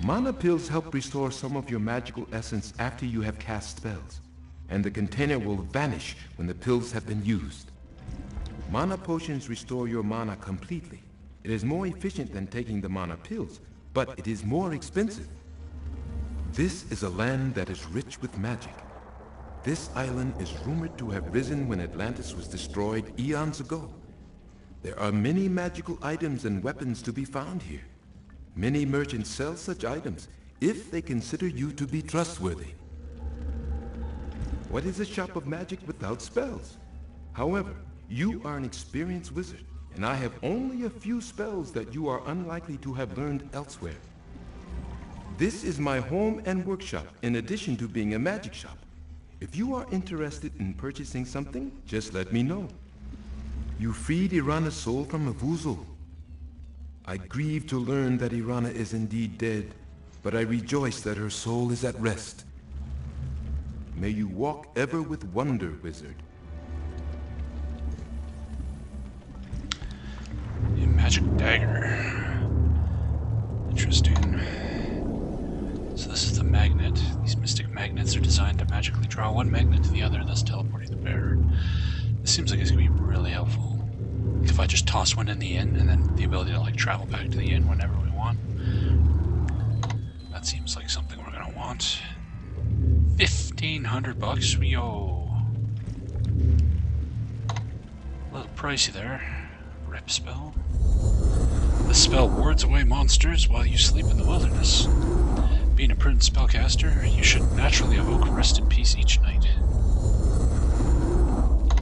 Mana pills help restore some of your magical essence after you have cast spells, and the container will vanish when the pills have been used. Mana potions restore your mana completely. It is more efficient than taking the mana pills, but it is more expensive. This is a land that is rich with magic. This island is rumored to have risen when Atlantis was destroyed eons ago. There are many magical items and weapons to be found here. Many merchants sell such items if they consider you to be trustworthy. What is a shop of magic without spells? However, you are an experienced wizard, and I have only a few spells that you are unlikely to have learned elsewhere. This is my home and workshop, in addition to being a magic shop. If you are interested in purchasing something, just let me know. You freed Irana's soul from Avuzul. I grieve to learn that Irana is indeed dead, but I rejoice that her soul is at rest. May you walk ever with wonder, wizard. A magic dagger. Interesting. So this is the magnet. These mystic magnets are designed to magically draw one magnet to the other, thus teleporting the bearer. This seems like it's going to be really helpful. If I just toss one in the inn, and then the ability to like travel back to the inn whenever we want. That seems like something we're going to want. 1,500 bucks, yo. A little pricey there. Rip spell. This spell wards away monsters while you sleep in the wilderness. Being a prudent spellcaster, you should naturally evoke rest and peace each night.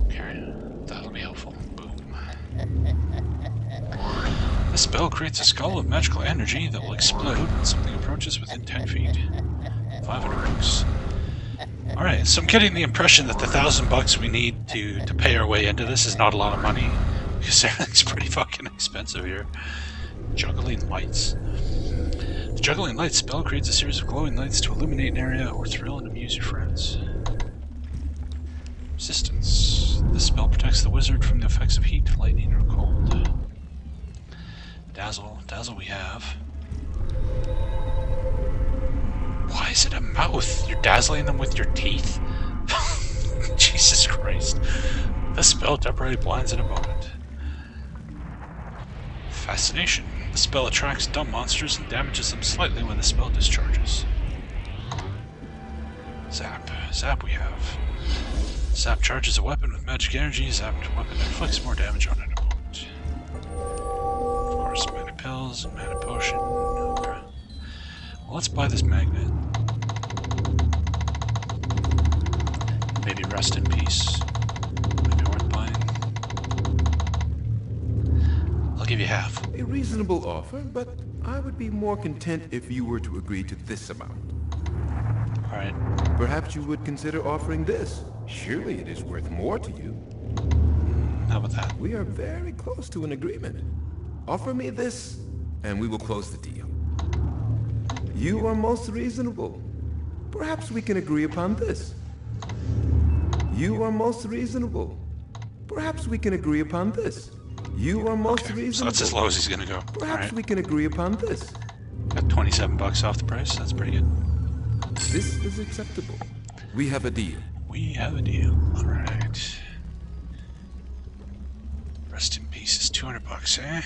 Okay. spell creates a skull of magical energy that will explode when something approaches within 10 feet. 500 bucks. Alright, so I'm getting the impression that the $1,000 we need to pay our way into this is not a lot of money, because everything's pretty fucking expensive here. Juggling lights. The juggling lights spell creates a series of glowing lights to illuminate an area or thrill and amuse your friends. Resistance. This spell protects the wizard from the effects of heat, lightning, or cold. Dazzle. Dazzle we have. Why is it a mouth? You're dazzling them with your teeth? Jesus Christ. The spell temporarily blinds an opponent. Fascination. The spell attracts dumb monsters and damages them slightly when the spell discharges. Zap. Zap we have. Zap charges a weapon with magic energy. Zapped weapon inflicts more damage on an opponent. Of course, mana pills and mana potion. Okay. Well, let's buy this magnet. Maybe rest in peace. Maybe worth buying. I'll give you half. A reasonable offer, but I would be more content if you were to agree to this amount. Alright. Perhaps you would consider offering this. Surely it is worth more to you. How about that? We are very close to an agreement. Offer me this, and we will close the deal. You are most reasonable. Perhaps we can agree upon this. You are most reasonable. Perhaps we can agree upon this. You are most reasonable. So that's as low as he's gonna go. Perhaps we can agree upon this. Got $27 off the price. That's pretty good. This is acceptable. We have a deal. We have a deal. Alright. Rest in peace is $200, eh?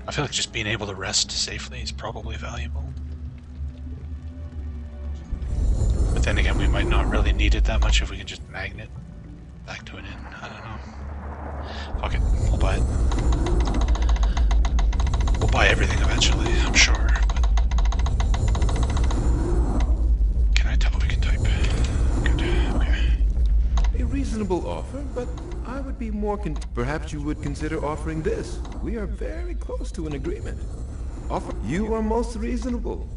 I feel like just being able to rest safely is probably valuable. But then again, we might not really need it that much if we can just magnet back to an inn. I don't know. Fuck it. We'll buy it. We'll buy everything eventually, I'm sure. But can I tell we can type? Good. Okay. A reasonable offer, but I would be more perhaps you would consider offering this. We are very close to an agreement. Offer. You are most reasonable.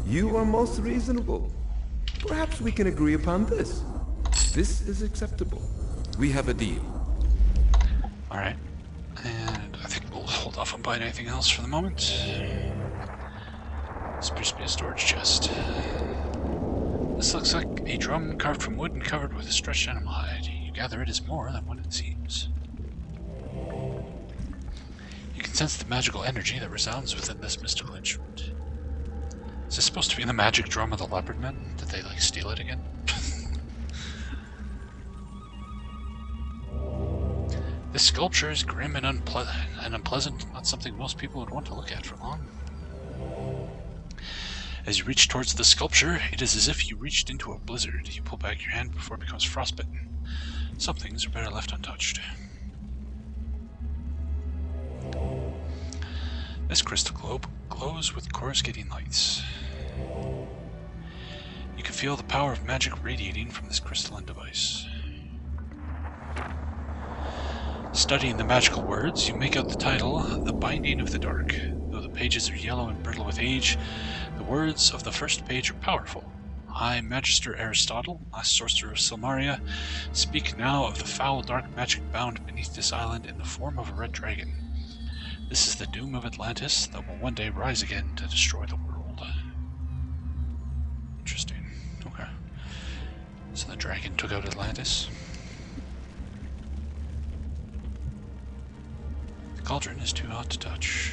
You are most reasonable. Perhaps we can agree upon this. This is acceptable. We have a deal. Alright. And I think we'll hold off on buying anything else for the moment. This appears to be a storage chest. This looks like a drum carved from wood and covered with a stretched animal hide. You gather it is more than what it seems. You can sense the magical energy that resounds within this mystical instrument. Is this supposed to be the magic drum of the leopard men? Did they, like, steal it again? This sculpture is grim and unpleasant, not something most people would want to look at for long. As you reach towards the sculpture, it is as if you reached into a blizzard. You pull back your hand before it becomes frostbitten. Some things are better left untouched. This crystal globe glows with coruscating lights. You can feel the power of magic radiating from this crystalline device. Studying the magical words, you make out the title, The Binding of the Dark. Though the pages are yellow and brittle with age, the words of the first page are powerful. I, Magister Aristotle, last sorcerer of Silmaria, speak now of the foul dark magic bound beneath this island in the form of a red dragon. This is the doom of Atlantis that will one day rise again to destroy the world. Interesting. Okay. So the dragon took out Atlantis. The cauldron is too hot to touch.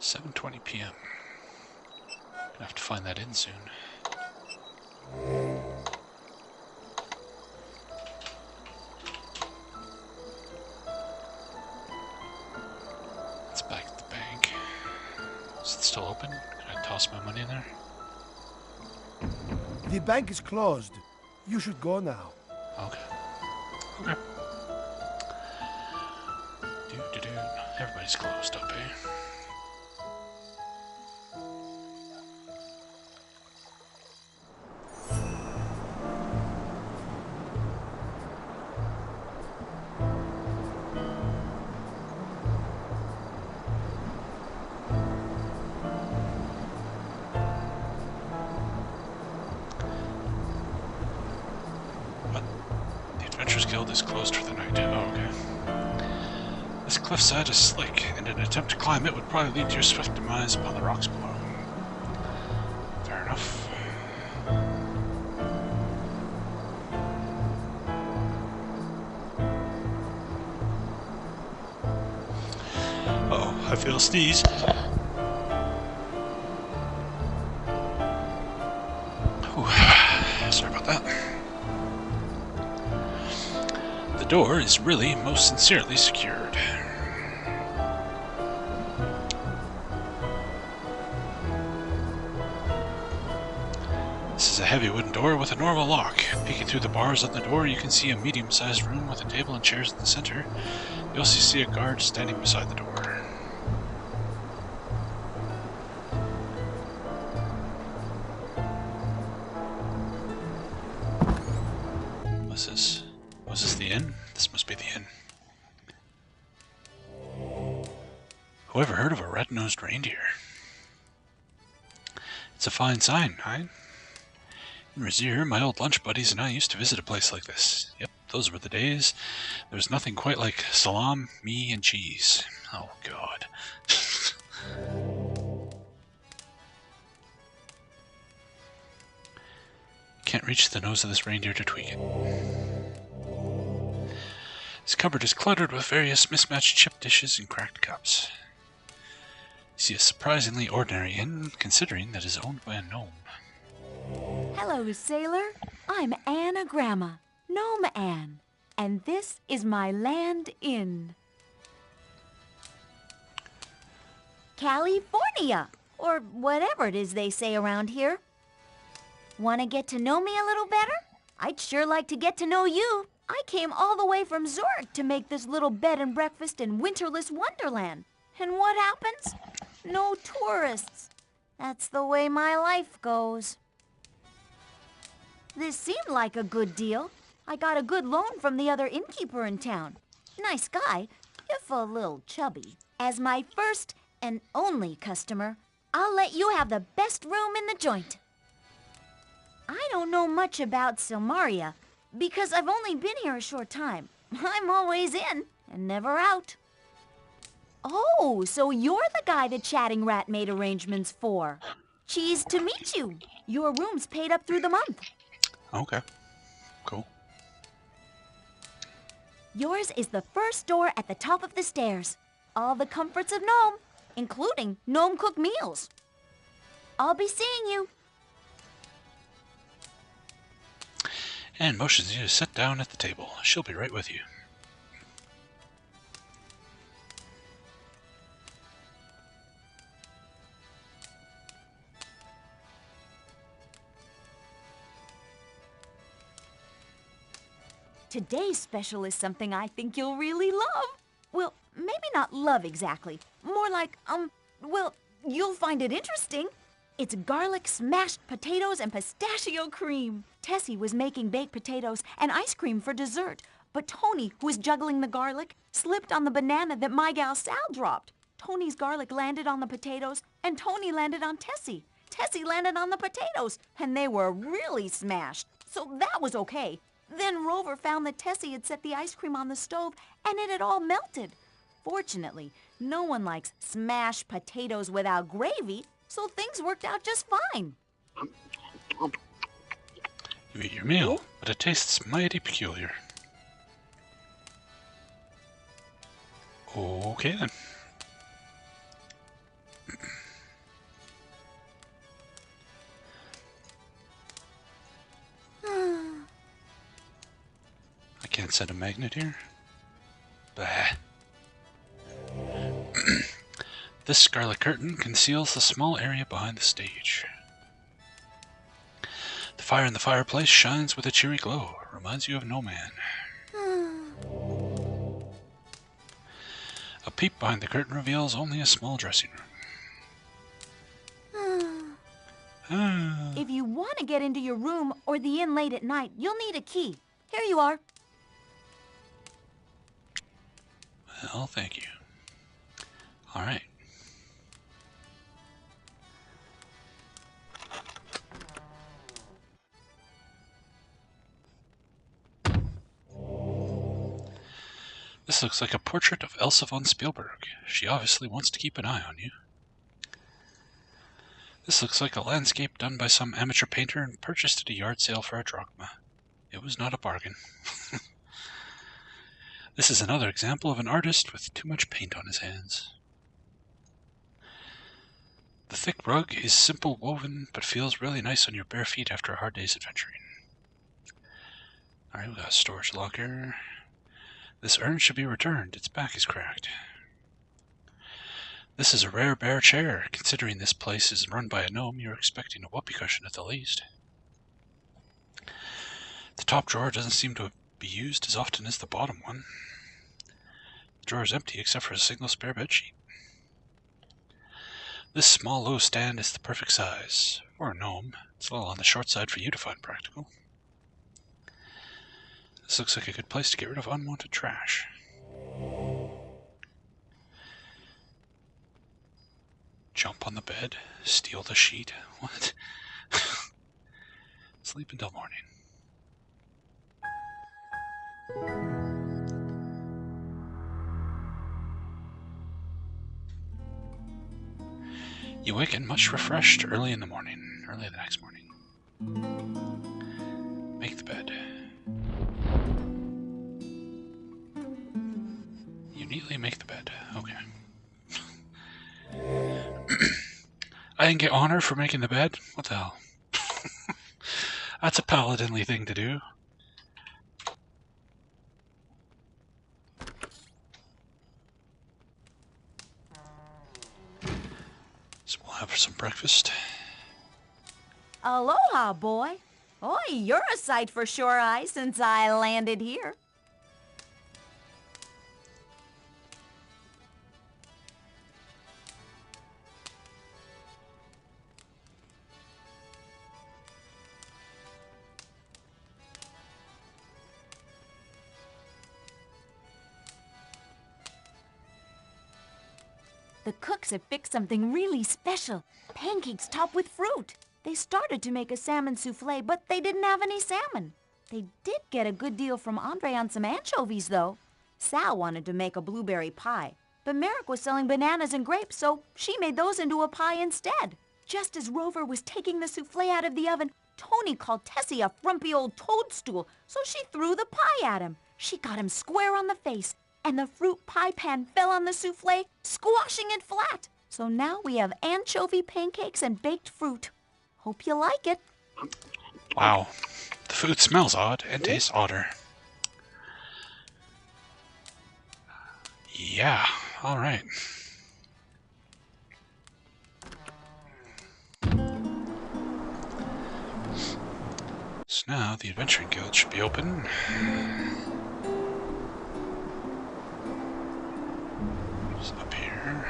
$7:20 p.m. Gonna have to find that inn soon. It's back at the bank. Is it still open? Can I toss my money in there? The bank is closed. You should go now. Okay. Okay. Everybody's closed up, eh? Adventurers Guild is closed for the night. Oh, okay. This cliffside is slick, and an attempt to climb it would probably lead to your swift demise upon the rocks below. Fair enough. Uh-oh, I feel a sneeze. Sorry about that. The door is really most sincerely secured. This is a heavy wooden door with a normal lock. Peeking through the bars on the door, you can see a medium-sized room with a table and chairs in the center. You also see a guard standing beside the door. Was this the inn? This must be the inn. Who ever heard of a red-nosed reindeer? It's a fine sign, right? In Razir, my old lunch buddies and I used to visit a place like this. Yep, those were the days. There was nothing quite like salam, me, and cheese. Oh, God. Can't reach the nose of this reindeer to tweak it. This cupboard is cluttered with various mismatched chip dishes and cracked cups. You see a surprisingly ordinary inn, considering that it is owned by a gnome. Hello, sailor. I'm Anagrama, Gnome Anne, and this is my land inn. California, or whatever it is they say around here. Want to get to know me a little better? I'd sure like to get to know you. I came all the way from Zurich to make this little bed and breakfast in winterless wonderland. And what happens? No tourists. That's the way my life goes. This seemed like a good deal. I got a good loan from the other innkeeper in town. Nice guy, if a little chubby. As my first and only customer, I'll let you have the best room in the joint. I don't know much about Silmaria, because I've only been here a short time. I'm always in and never out. Oh, so you're the guy the chatting rat made arrangements for. Cheese to meet you. Your room's paid up through the month. Okay, cool. Yours is the first door at the top of the stairs. All the comforts of Gnome, including gnome-cooked meals. I'll be seeing you. And motions you to sit down at the table. She'll be right with you. Today's special is something I think you'll really love. Well, maybe not love exactly. More like, well, you'll find it interesting. It's garlic smashed potatoes and pistachio cream. Tessie was making baked potatoes and ice cream for dessert, but Tony, who was juggling the garlic, slipped on the banana that my gal Sal dropped. Tony's garlic landed on the potatoes, and Tony landed on Tessie. Tessie landed on the potatoes, and they were really smashed, so that was okay. Then Rover found that Tessie had set the ice cream on the stove, and it had all melted. Fortunately, no one likes smashed potatoes without gravy, so things worked out just fine. You eat your meal, but it tastes mighty peculiar. Okay then. I can't set a magnet here. Bah. This scarlet curtain conceals the small area behind the stage. The fire in the fireplace shines with a cheery glow. Reminds you of no man. A peep behind the curtain reveals only a small dressing room. If you want to get into your room or the inn late at night, you'll need a key. Here you are. Well, thank you. All right. This looks like a portrait of Elsa von Spielberg. She obviously wants to keep an eye on you. This looks like a landscape done by some amateur painter and purchased at a yard sale for a drachma. It was not a bargain. This is another example of an artist with too much paint on his hands. The thick rug is simple woven, but feels really nice on your bare feet after a hard day's adventuring. Alright, we got a storage locker. This urn should be returned. Its back is cracked. This is a rare bare chair. Considering this place is run by a gnome, you're expecting a whoopee cushion at the least. The top drawer doesn't seem to be used as often as the bottom one. The drawer is empty except for a single spare bedsheet. This small low stand is the perfect size. For a gnome, it's a little on the short side for you to find practical. This looks like a good place to get rid of unwanted trash. Jump on the bed, steal the sheet. What? Sleep until morning. You waken much refreshed early the next morning. Make the bed. You neatly make the bed. Okay. I didn't get honor for making the bed? What the hell? That's a paladinly thing to do. So we'll have some breakfast. Aloha, boy. Oi, you're a sight for sore eyes since I landed here. The cooks have fixed something really special. Pancakes topped with fruit. They started to make a salmon souffle, but they didn't have any salmon. They did get a good deal from Andre on some anchovies, though. Sal wanted to make a blueberry pie, but Merrick was selling bananas and grapes, so she made those into a pie instead. Just as Rover was taking the souffle out of the oven, Tony called Tessie a frumpy old toadstool, so she threw the pie at him. She got him square on the face, and the fruit pie pan fell on the souffle, squashing it flat. So now we have anchovy pancakes and baked fruit. Hope you like it. Wow. The food smells odd and tastes odder. Yeah, alright. So now the Adventuring Guild should be open. Just up here.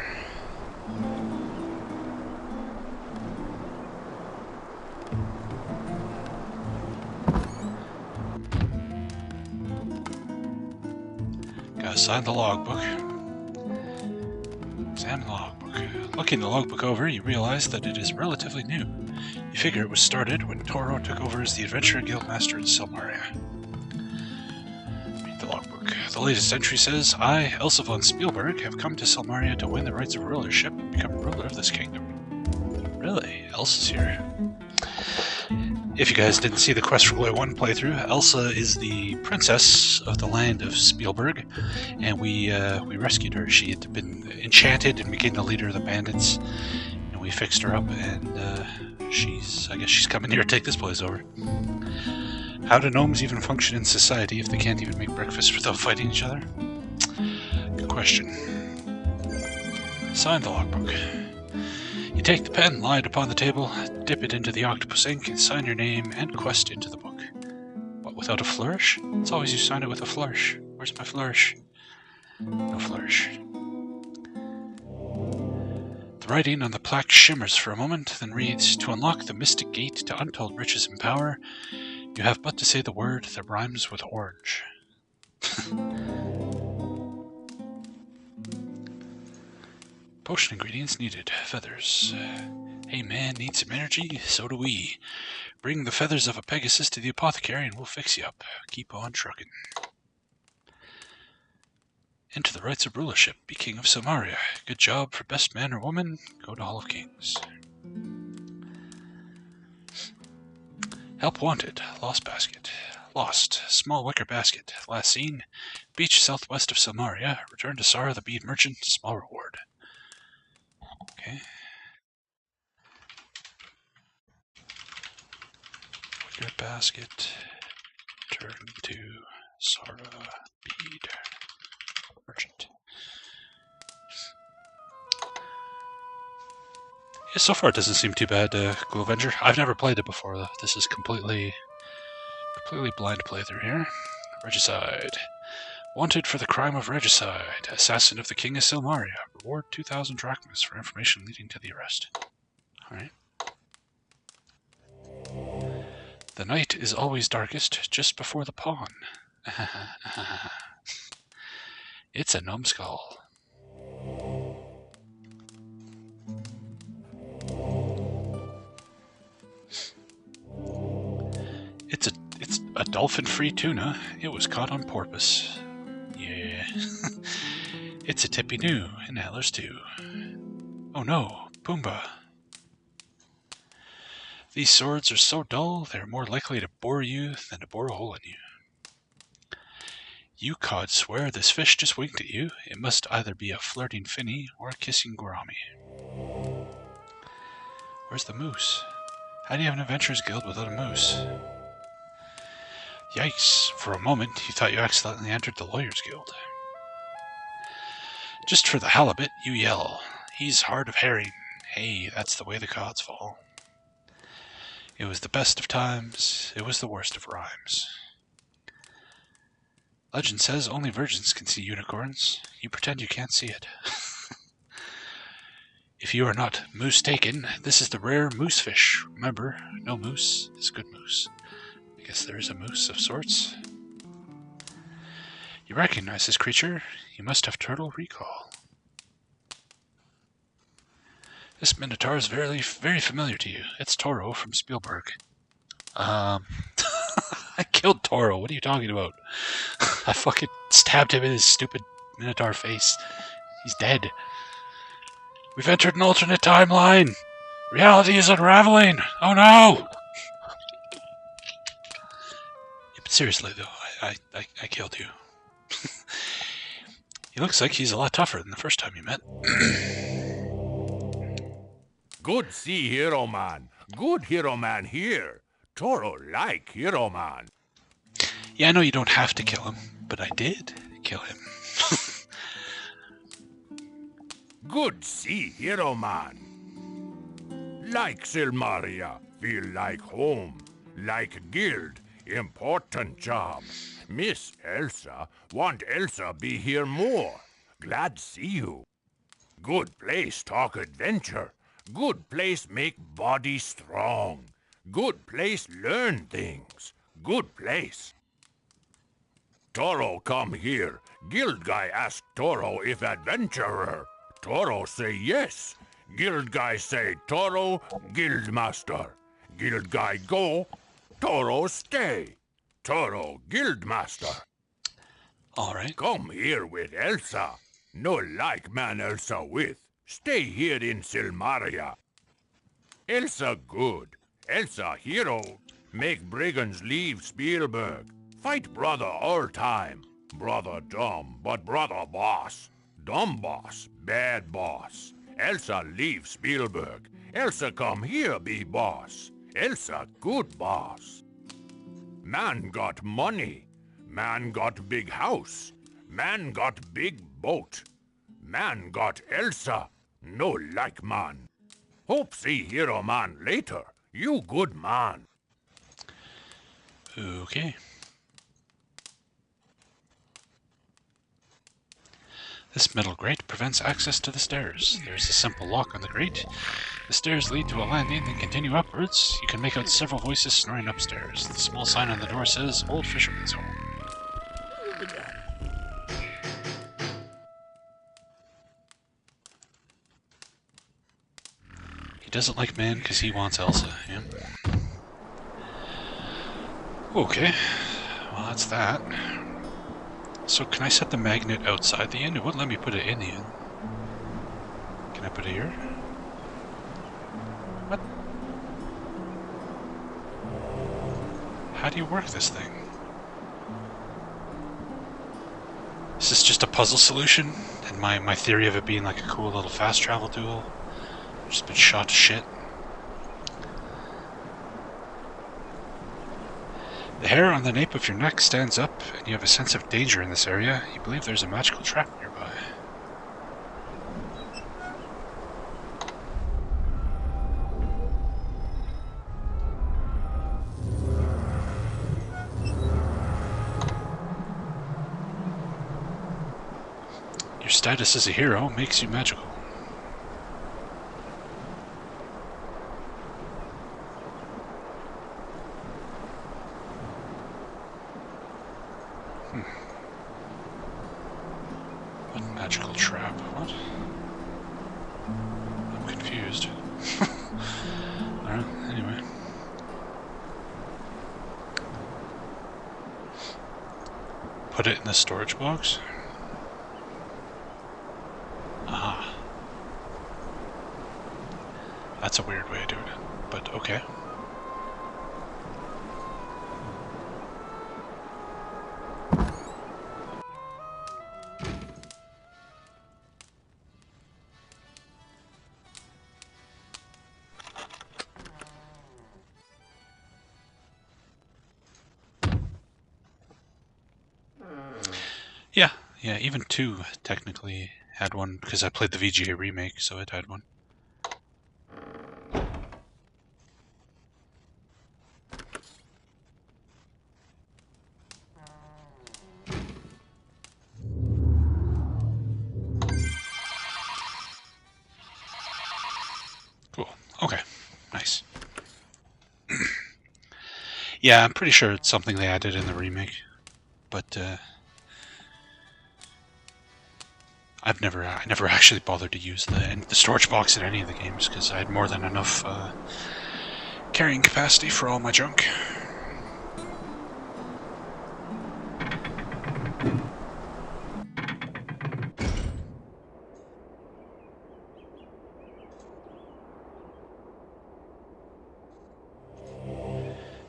Gotta sign the logbook. Examine the logbook. Looking the logbook over, you realize that it is relatively new. You figure it was started when Toro took over as the Adventuring Guild Master in Silmaria. Read the logbook. The latest entry says, I, Elsa von Spielberg, have come to Silmaria to win the rights of rulership and become ruler of this kingdom. Really? Elsa's here. If you guys didn't see the Quest for Glory 1 playthrough, Elsa is the princess of the land of Spielberg, and we rescued her. She had been enchanted and became the leader of the bandits, and we fixed her up, and I guess she's coming here to take this place over. How do gnomes even function in society if they can't even make breakfast without fighting each other? Good question. Sign the logbook. You take the pen, lie it upon the table, dip it into the octopus ink, and sign your name and quest into the book. What, without a flourish? It's always you sign it with a flourish. Where's my flourish? No flourish. The writing on the plaque shimmers for a moment, then reads, To unlock the mystic gate to untold riches and power, you have but to say the word that rhymes with orange. Potion ingredients needed. Feathers. Hey man, need some energy? So do we. Bring the feathers of a Pegasus to the apothecary and we'll fix you up. Keep on trucking. Into the rights of rulership. Be king of Silmaria. Good job for best man or woman. Go to Hall of Kings. Help wanted. Lost basket. Lost. Small wicker basket. Last seen. Beach southwest of Silmaria. Return to Sara the bead merchant. Small reward. Okay. Wicker basket. Turn to Sara bead merchant. Yeah, so far it doesn't seem too bad, Glue Avenger. I've never played it before, though. This is completely blind playthrough here. Regicide. Wanted for the crime of regicide. Assassin of the King of Silmaria. Reward 2,000 drachmas for information leading to the arrest. Alright. The night is always darkest just before the pawn. It's a numbskull. It's a dolphin-free tuna. It was caught on porpoise. Yeah. It's a tippy new, and antlers too. Oh no, Pumbaa. These swords are so dull, they're more likely to bore you than to bore a hole in you. You cod swear this fish just winked at you. It must either be a flirting finny or a kissing gourami. Where's the moose? How do you have an adventurers guild without a moose? Yikes, for a moment you thought you accidentally entered the lawyers guild. Just for the halibut, you yell. He's hard of hearing. Hey, that's the way the gods fall. It was the best of times, it was the worst of rhymes. Legend says only virgins can see unicorns. You pretend you can't see it. If you are not moose-taken, this is the rare moose fish. Remember, no moose is good moose. I guess there is a moose of sorts. You recognize this creature. You must have turtle recall. This minotaur is very, very familiar to you. It's Toro from Spielberg. I killed Toro. What are you talking about? I fucking stabbed him in his stupid minotaur face. He's dead. We've entered an alternate timeline. Reality is unraveling. Oh no! Yeah, but seriously though, I killed you. He looks like he's a lot tougher than the first time you met. Good see Hero Man. Good Hero Man here. Toro like Hero Man. Yeah, I know you don't have to kill him, but I did kill him. Good see Hero Man. Like Silmaria, feel like home. Like guild, important job. Miss Elsa, want Elsa be here more. Glad see you. Good place talk adventure. Good place make body strong. Good place learn things. Good place. Toro come here. Guild guy ask Toro if adventurer. Toro say yes. Guild guy say Toro, guild master. Guild guy go, Toro stay. Toro, guild master. All right. Come here with Elsa. No like man Elsa with. Stay here in Silmaria. Elsa good. Elsa hero. Make brigands leave Spielberg. Fight brother all time. Brother dumb, but brother boss. Dumb boss, bad boss. Elsa leave Spielberg. Elsa come here be boss. Elsa good boss. Man got money. Man got big house. Man got big boat. Man got Elsa. No like man. Hope see Hero Man later. You good man. Okay. This metal grate prevents access to the stairs. There's a simple lock on the grate. The stairs lead to a landing and continue upwards. You can make out several voices snoring upstairs. The small sign on the door says, Old Fisherman's Home. He doesn't like man because he wants Elsa, yeah? Okay. Well, that's that. So can I set the magnet outside the inn? It wouldn't let me put it in the inn. Can I put it here? What? How do you work this thing? Is this just a puzzle solution? And my theory of it being like a cool little fast travel tool just been shot to shit? The hair on the nape of your neck stands up, and you have a sense of danger in this area. You believe there's a magical trap nearby. Your status as a hero makes you magical. What magical trap? What? I'm confused. Alright, anyway. Put it in the storage box? Aha. That's a weird way of doing it, but okay. Yeah, even 2 technically had one, because I played the VGA remake, so it had one. Cool. Okay. Nice. Yeah, I'm pretty sure it's something they added in the remake, but I never actually bothered to use the storage box in any of the games because I had more than enough carrying capacity for all my junk.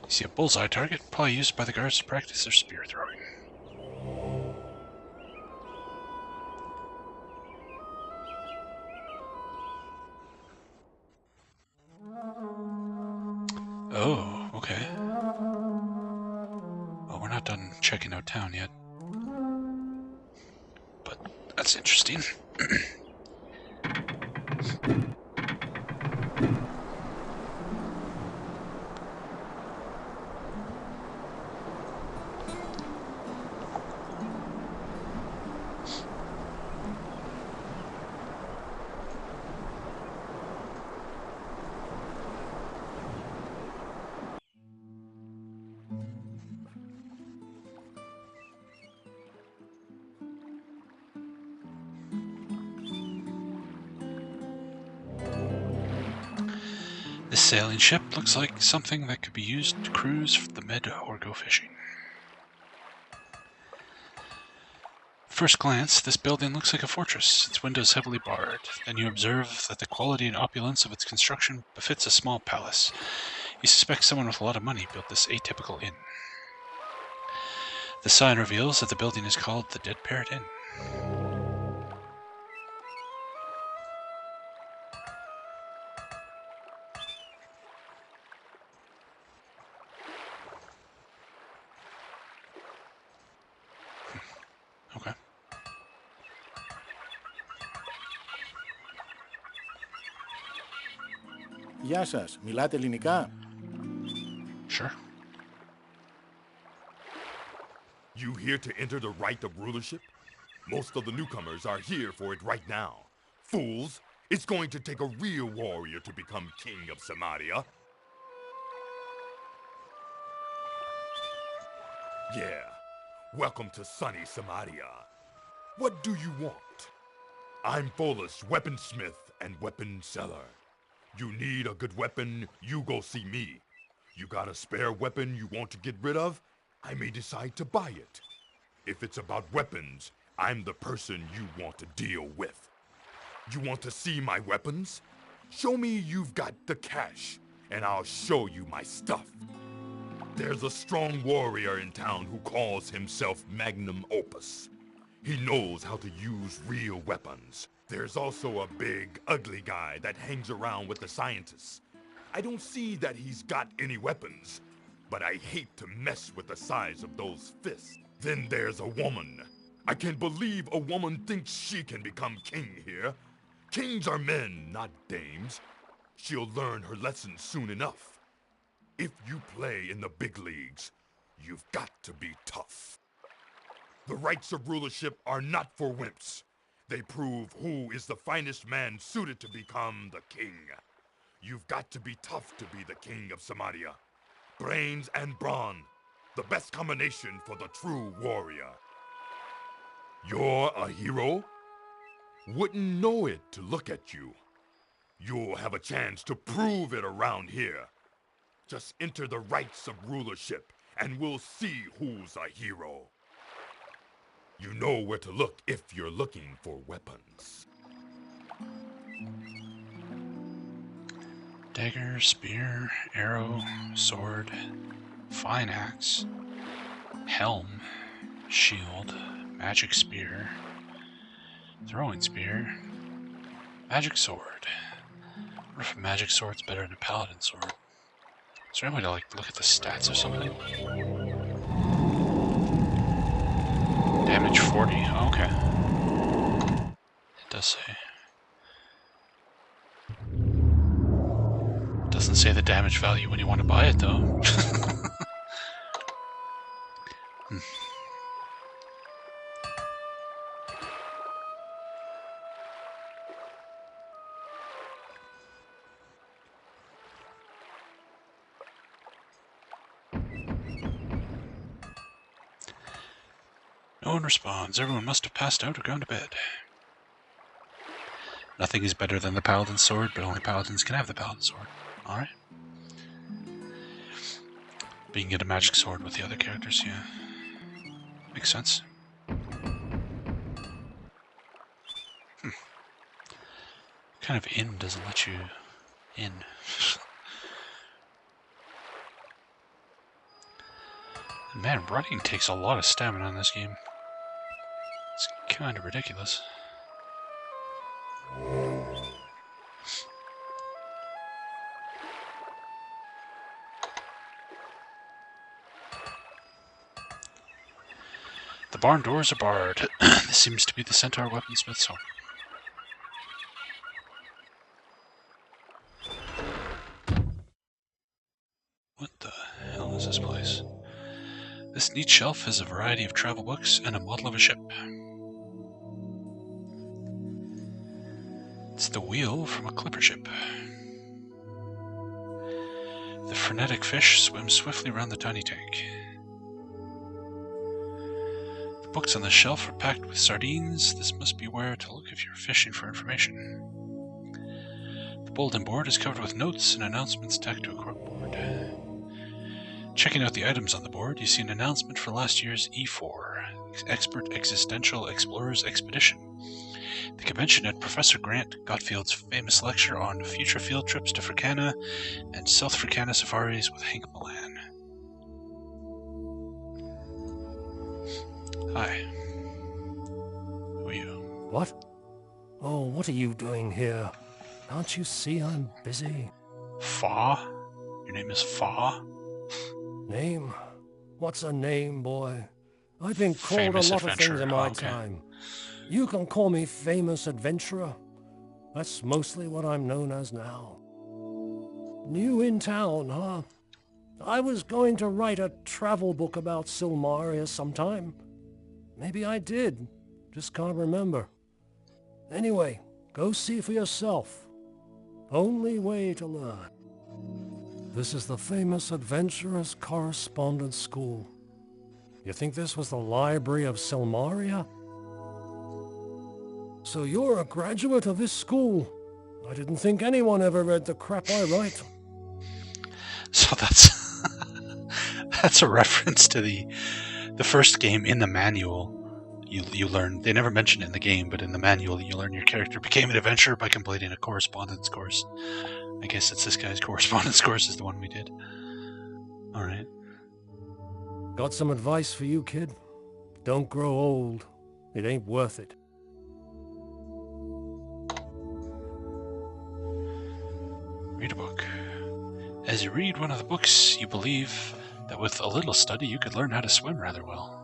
You see a bullseye target, probably used by the guards to practice their spear throwing. Oh, okay. Well, we're not done checking out town yet. But that's interesting. This sailing ship looks like something that could be used to cruise the Med or go fishing. First glance, this building looks like a fortress, its windows heavily barred. Then you observe that the quality and opulence of its construction befits a small palace. You suspect someone with a lot of money built this atypical inn. The sign reveals that the building is called the Dead Parrot Inn. Okay. Γεια σας. Μιλάτε ελληνικά? Sure. You here to enter the rite of rulership? Most of the newcomers are here for it right now. Fools, it's going to take a real warrior to become king of Silmaria. Yeah, welcome to sunny Silmaria. What do you want? I'm Folus, weaponsmith and weapon seller. You need a good weapon, you go see me. You got a spare weapon you want to get rid of? I may decide to buy it. If it's about weapons, I'm the person you want to deal with. You want to see my weapons? Show me you've got the cash, and I'll show you my stuff. There's a strong warrior in town who calls himself Magnum Opus. He knows how to use real weapons. There's also a big, ugly guy that hangs around with the scientists. I don't see that he's got any weapons, but I hate to mess with the size of those fists. Then there's a woman. I can't believe a woman thinks she can become king here. Kings are men, not dames. She'll learn her lesson soon enough. If you play in the big leagues, you've got to be tough. The rights of rulership are not for wimps. They prove who is the finest man suited to become the king. You've got to be tough to be the king of Silmaria. Brains and brawn, the best combination for the true warrior. You're a hero? Wouldn't know it to look at you. You'll have a chance to prove it around here. Just enter the rights of rulership, and we'll see who's a hero. You know where to look if you're looking for weapons. Dagger, spear, arrow, sword, fine axe, helm, shield, magic spear, throwing spear, magic sword. I wonder if a magic sword's better than a paladin sword. Is there any way to like look at the stats or something? Damage 40. Oh, okay. It does say. It doesn't say the damage value when you want to buy it though. No one responds. Everyone must have passed out or gone to bed. Nothing is better than the paladin sword, but only paladins can have the paladin sword. Alright. But you can get a magic sword with the other characters, yeah. Makes sense. Kind of inn doesn't let you in. Man, running takes a lot of stamina in this game. It's kind of ridiculous. The barn doors are barred. This seems to be the centaur weaponsmith's home. What the hell is this place? This neat shelf has a variety of travel books and a model of a ship. It's the wheel from a clipper ship. The frenetic fish swims swiftly around the tiny tank. The books on the shelf are packed with sardines. This must be where to look if you're fishing for information. The bulletin board is covered with notes and announcements tacked to a corkboard. Checking out the items on the board, you see an announcement for last year's E4, Expert Existential Explorers Expedition. The convention at Professor Grant Gottfield's famous lecture on future field trips to Fricana and South Fricana safaris with Hank Milan. Hi. Who are you? What? Oh, what are you doing here? Can't you see I'm busy? Fa? Your name is Fa? Name? What's a name, boy? I've been called Famous a lot of things adventurer. in my Okay. time. You can call me famous adventurer. That's mostly what I'm known as now. New in town, huh? I was going to write a travel book about Silmaria sometime. Maybe I did. Just can't remember. Anyway, go see for yourself. Only way to learn. This is the famous Adventurers Correspondence School. You think this was the library of Silmaria? So you're a graduate of this school. I didn't think anyone ever read the crap I write. So that's that's a reference to the The first game in the manual, you learn. They never mentioned it in the game, but in the manual, you learn your character became an adventurer by completing a correspondence course. I guess it's this guy's correspondence course is the one we did. All right. Got some advice for you, kid. Don't grow old. It ain't worth it. Read a book. As you read one of the books, you believe that with a little study you could learn how to swim rather well.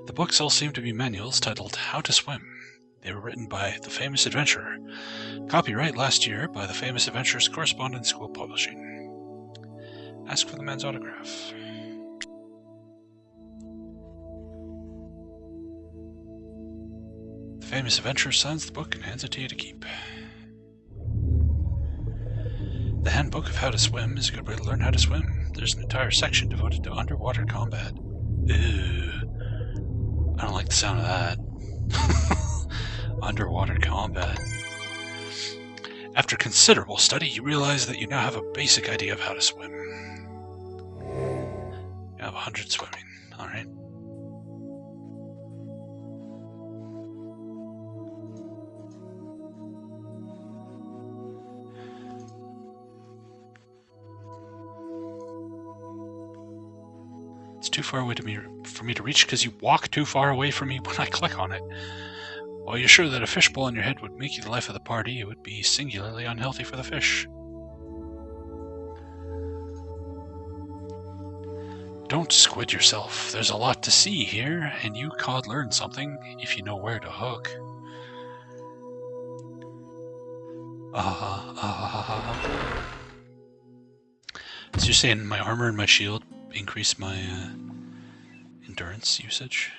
The books all seem to be manuals titled How to Swim. They were written by the famous adventurer. Copyright last year by the famous adventurer's Correspondence School Publishing. Ask for the man's autograph. The famous adventurer signs the book and hands it to you to keep. The Handbook of How to Swim is a good way to learn how to swim. There's an entire section devoted to underwater combat. Ew. I don't like the sound of that. Underwater combat. After considerable study, you realize that you now have a basic idea of how to swim. You have 100 swimming, alright? It's too far away for me to reach because you walk too far away from me when I click on it. While you're sure that a fishbowl on your head would make you the life of the party, it would be singularly unhealthy for the fish. Don't squid yourself. There's a lot to see here, and you could learn something if you know where to hook. So you're saying my armor and my shield increase my endurance usage?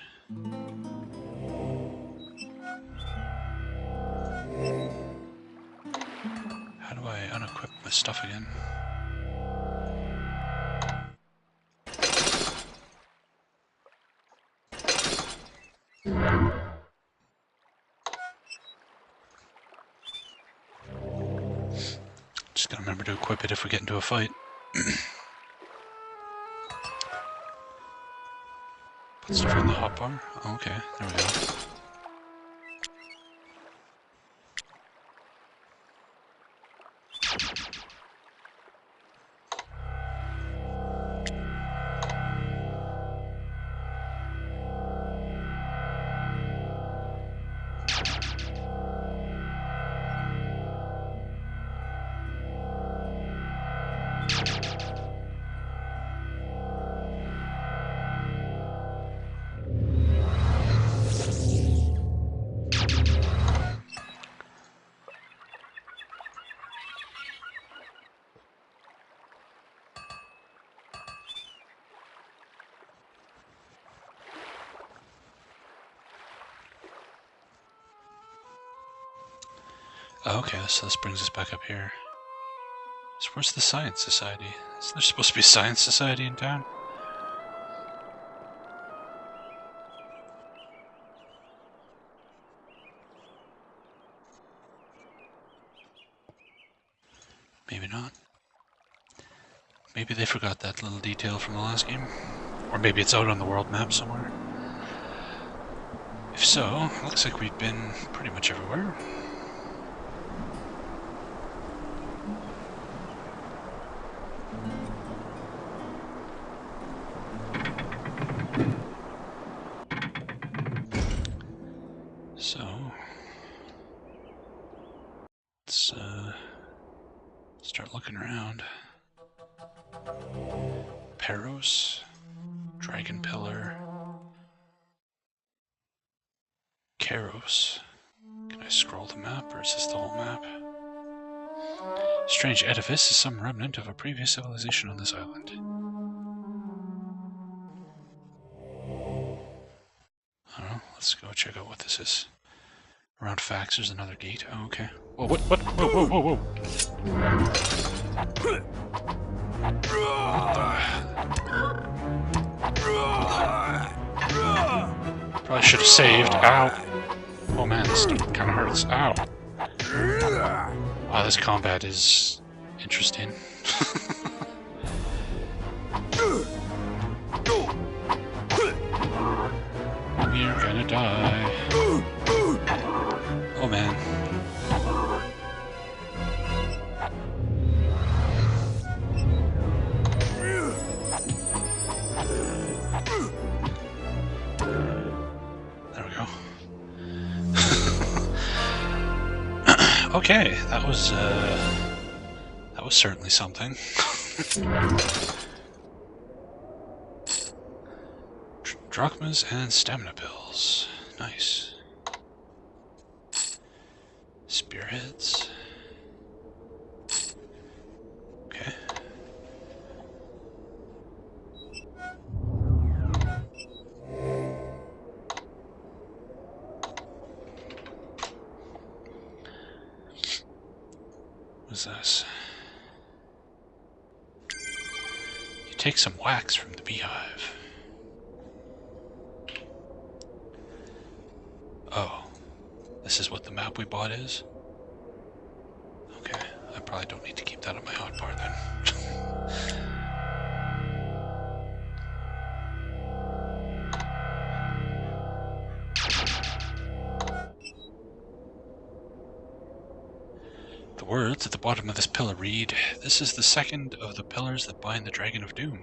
How do I unequip my stuff again? Just gotta remember to equip it if we get into a fight. Put stuff on the hotbar? Oh, okay, there we go. Oh, okay, so this brings us back up here. So where's the Science Society? Is there supposed to be a Science Society in town? Maybe not. Maybe they forgot that little detail from the last game. Or maybe it's out on the world map somewhere. If so, looks like we've been pretty much everywhere. So, let's start looking around. Peros, Dragon Pillar, Karos. Can I scroll the map, or is this the whole map? Strange edifice is some remnant of a previous civilization on this island. I don't know, let's go check out what this is. Around Fax, there's another gate. Oh, okay. Whoa, what? Whoa, whoa, whoa, whoa! Probably should have saved. Ow! Oh man, this kind of hurts. Ow! Wow, this combat is interesting. fly. Oh man. There we go. Okay, that was certainly something. Drachmas and stamina pills. Nice. Spearheads. Okay. What's this? You take some wax from the beehive. Oh, this is what the map we bought is? Okay, I probably don't need to keep that on my hotbar then. The words at the bottom of this pillar read, "This is the second of the pillars that bind the Dragon of Doom.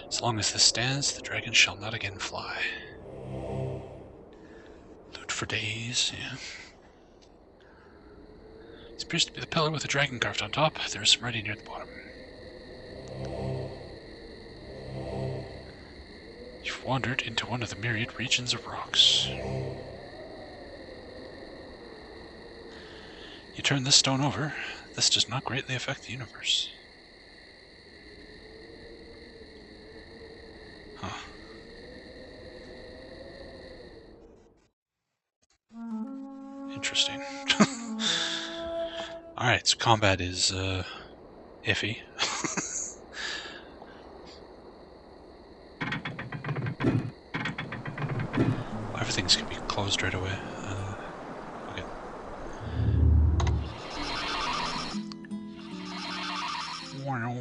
As long as this stands, the dragon shall not again fly." Loot for days, yeah. This appears to be the pillar with the dragon carved on top. There is some writing near the bottom. You've wandered into one of the myriad regions of rocks. You turn this stone over. This does not greatly affect the universe. Huh. Interesting. Alright, so combat is, iffy. Everything's gonna be closed right away. Okay. Wow.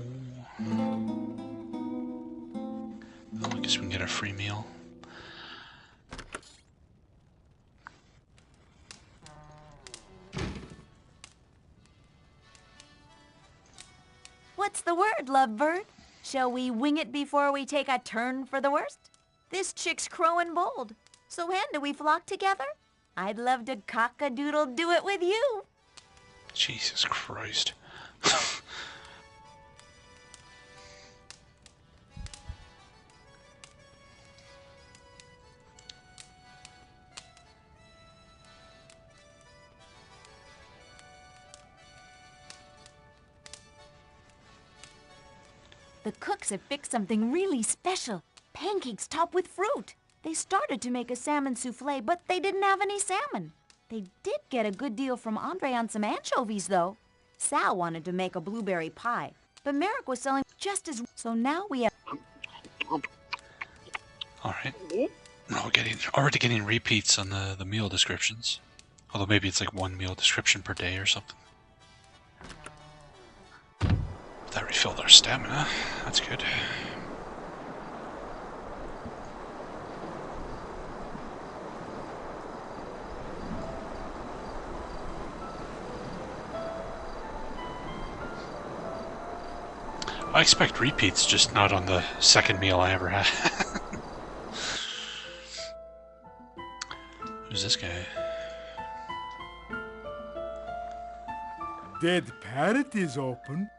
Oh, I guess we can get a free meal. What's the word, lovebird? Shall we wing it before we take a turn for the worst? This chick's crowing bold. So when do we flock together? I'd love to cock-a-doodle-do it with you. Jesus Christ. The cooks have fixed something really special. Pancakes topped with fruit. They started to make a salmon souffle, but they didn't have any salmon. They did get a good deal from Andre on some anchovies, though. Sal wanted to make a blueberry pie, but Merrick was selling just as... So now we have... Alright. We're already getting repeats on the meal descriptions. Although maybe it's like one meal description per day or something. That refilled our stamina. That's good. I expect repeats, just not on the second meal I ever had. Who's this guy? Dead parrot is open.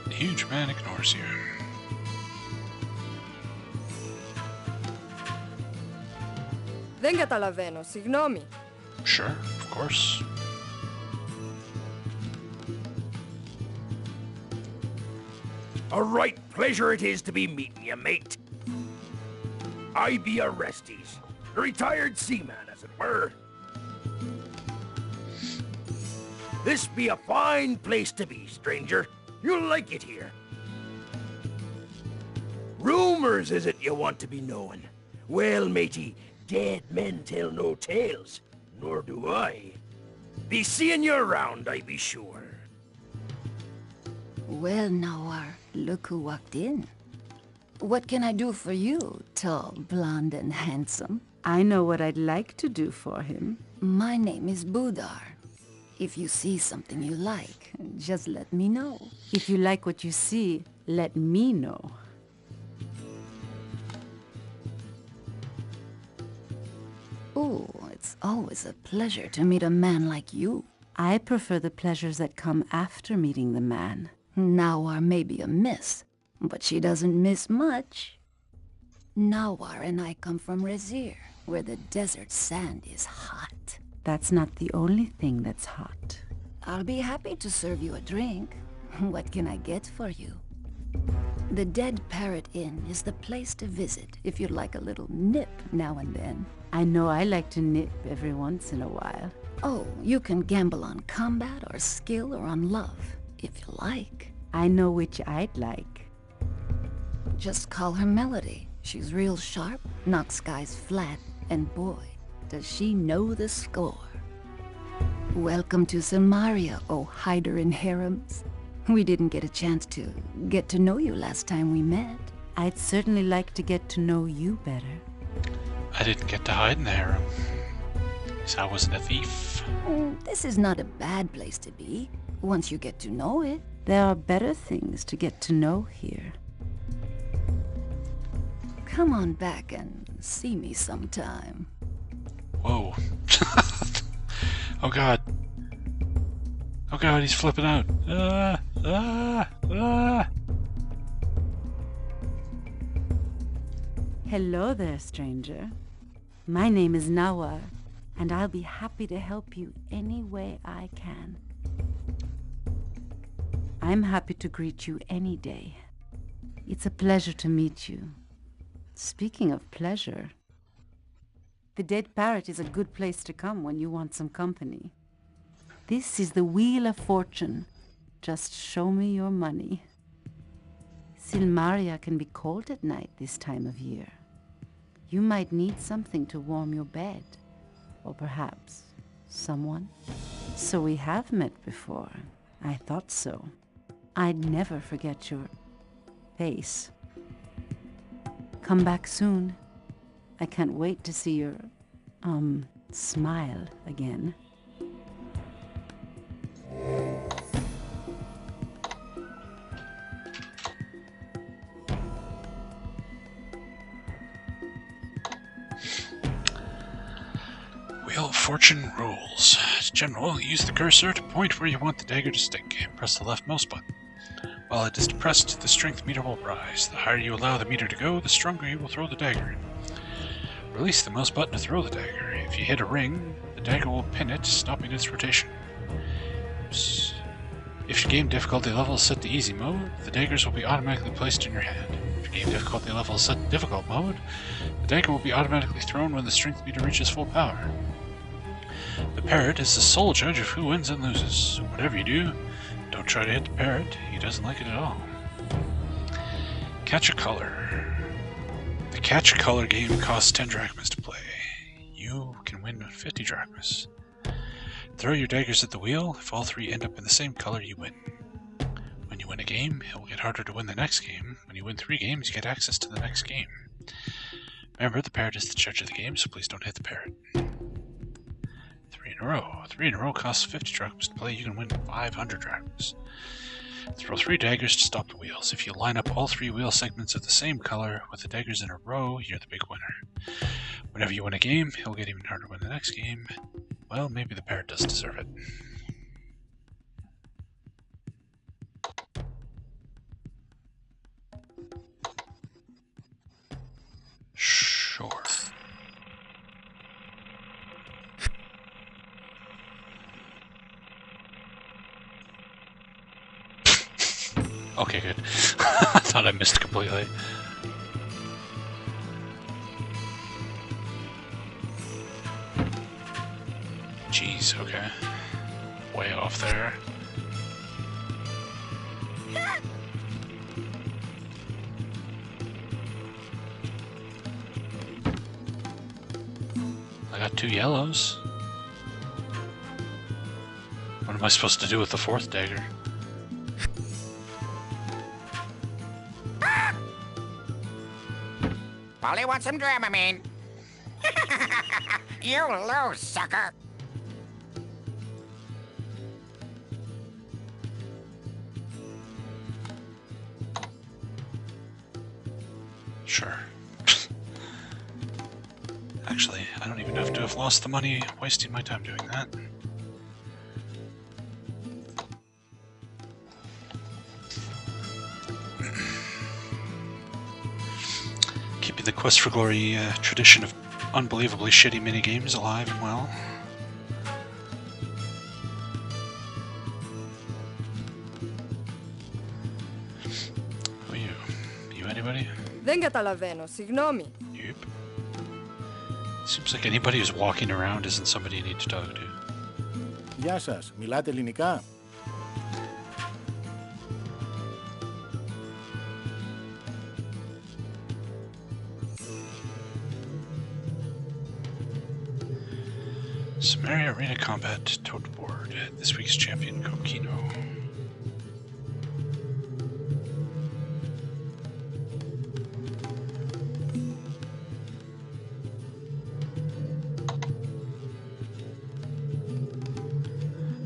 The huge man ignores you. Δεν καταλαβαίνω, συγγνώμη. Sure, of course. A right pleasure it is to be meeting you, mate. I be Orestes, a retired seaman, as it were. This be a fine place to be, stranger. You'll like it here. Rumors is it you want to be knowing? Well, matey, dead men tell no tales, nor do I. Be seeing you around, I be sure. Well, Nawar, look who walked in. What can I do for you, tall, blonde, and handsome? I know what I'd like to do for him. My name is Budar. If you see something you like, just let me know. If you like what you see, let me know. Oh, it's always a pleasure to meet a man like you. I prefer the pleasures that come after meeting the man. Nawar may be a miss, but she doesn't miss much. Nawar and I come from Rezir, where the desert sand is hot. That's not the only thing that's hot. I'll be happy to serve you a drink. What can I get for you? The Dead Parrot Inn is the place to visit if you'd like a little nip now and then. I know I like to nip every once in a while. Oh, you can gamble on combat or skill or on love, if you like. I know which I'd like. Just call her Melody. She's real sharp, knocks guys flat, and boy, does she know the score. Welcome to Silmaria, oh hider in harems. We didn't get a chance to get to know you last time we met. I'd certainly like to get to know you better. I didn't get to hide in the harem. Because I wasn't a thief. This is not a bad place to be, once you get to know it. There are better things to get to know here. Come on back and see me sometime. Whoa. Oh god. Oh god, he's flipping out. Hello there, stranger. My name is Nawar, and I'll be happy to help you any way I can. I'm happy to greet you any day. It's a pleasure to meet you. Speaking of pleasure, the Dead Parrot is a good place to come when you want some company. This is the Wheel of Fortune. Just show me your money. Silmaria can be cold at night this time of year. You might need something to warm your bed. Or perhaps someone. So we have met before. I thought so. I'd never forget your face. Come back soon. I can't wait to see your, smile again. Wheel of Fortune rules. As general, use the cursor to point where you want the dagger to stick. Press the left mouse button. While it is depressed, the strength meter will rise. The higher you allow the meter to go, the stronger you will throw the dagger. Release the mouse button to throw the dagger. If you hit a ring, the dagger will pin it, stopping its rotation. Oops. If your game difficulty level is set to easy mode, the daggers will be automatically placed in your hand. If your game difficulty level is set to difficult mode, the dagger will be automatically thrown when the strength meter reaches full power. The parrot is the sole judge of who wins and loses. Whatever you do, don't try to hit the parrot. He doesn't like it at all. Catch a color. The Catch a Color game costs 10 drachmas to play. You can win 50 drachmas. Throw your daggers at the wheel. If all three end up in the same color, you win. When you win a game, it will get harder to win the next game. When you win 3 games, you get access to the next game. Remember, the parrot is the judge of the game, so please don't hit the parrot. 3 in a row. 3 in a row costs 50 drachmas to play. You can win 500 drachmas. Throw 3 daggers to stop the wheels. If you line up all 3 wheel segments of the same color with the daggers in a row, you're the big winner. Whenever you win a game, it'll get even harder to win the next game. Well, maybe the parrot does deserve it. Sure. Okay, good. I thought I missed completely. Jeez, okay. Way off there. I got 2 yellows. What am I supposed to do with the 4th dagger? Polly wants some Dramamine. You lose, sucker. Sure. Actually, I don't even have to have lost the money wasting my time doing that. Keeping the Quest for Glory tradition of unbelievably shitty minigames alive and well. Who are you? You anybody? Δεν καταλαβαίνω, συγγνώμη. Yep. Seems like anybody who's walking around isn't somebody you need to talk to. Γεια σας, μιλάτε ελληνικά? Silmaria Arena Combat Tote Board. This week's champion, Kokino.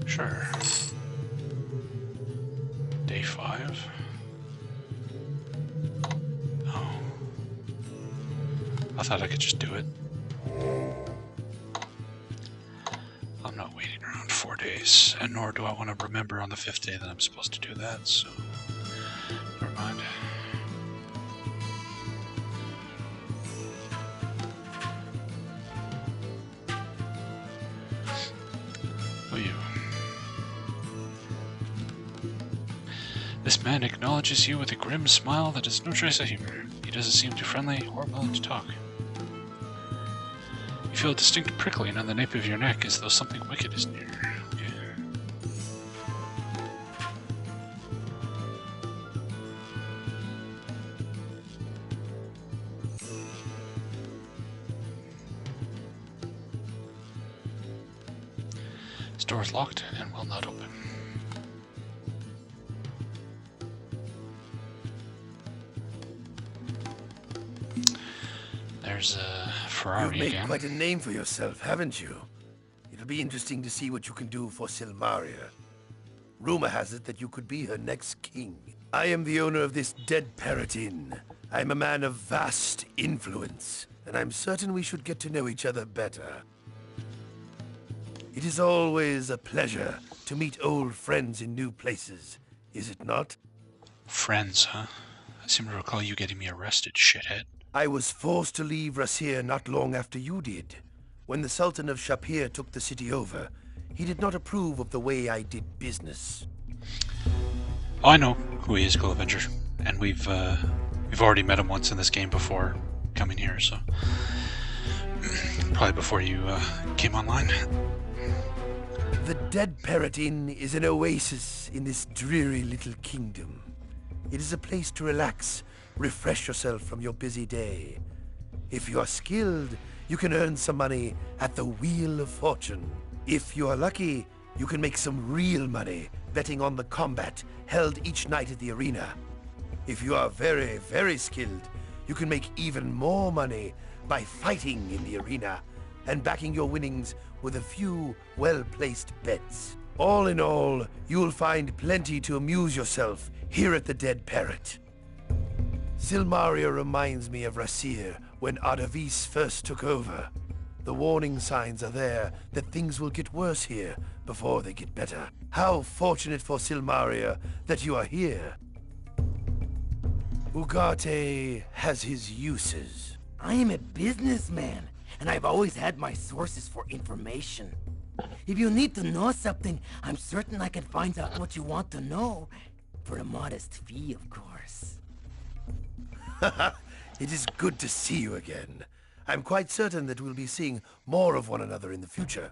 Sure. Day 5. Oh. I thought I could just do it. I'm not waiting around 4 days, and nor do I want to remember on the 5th day that I'm supposed to do that, so never mind. Who are you? This man acknowledges you with a grim smile that has no trace of humor. He doesn't seem too friendly or willing to talk. You feel a distinct prickling on the nape of your neck as though something wicked is near. Okay. This door is locked and will not open. There's a Ferrari You've made again. quite a name for yourself, haven't you? It'll be interesting to see what you can do for Silmaria. Rumor has it that you could be her next king. I am the owner of this Dead Parrot Inn. I'm a man of vast influence, and I'm certain we should get to know each other better. It is always a pleasure to meet old friends in new places, is it not? Friends, huh? I seem to recall you getting me arrested, shithead. I was forced to leave Rasir not long after you did. When the Sultan of Shapir took the city over, he did not approve of the way I did business. Oh, I know who he is, Gullivenger, and we've already met him once in this game before coming here, so probably before you came online. The Dead Parrot Inn is an oasis in this dreary little kingdom. It is a place to relax, refresh yourself from your busy day. If you are skilled, you can earn some money at the Wheel of Fortune. If you are lucky, you can make some real money betting on the combat held each night at the arena. If you are very, very skilled, you can make even more money by fighting in the arena and backing your winnings with a few well-placed bets. All in all, you'll find plenty to amuse yourself here at the Dead Parrot. Silmaria reminds me of Rasir when Ardavis first took over. The warning signs are there that things will get worse here before they get better. How fortunate for Silmaria that you are here. Ugarte has his uses. I am a businessman, and I've always had my sources for information. If you need to know something, I'm certain I can find out what you want to know. For a modest fee, of course. It is good to see you again. I'm quite certain that we'll be seeing more of one another in the future.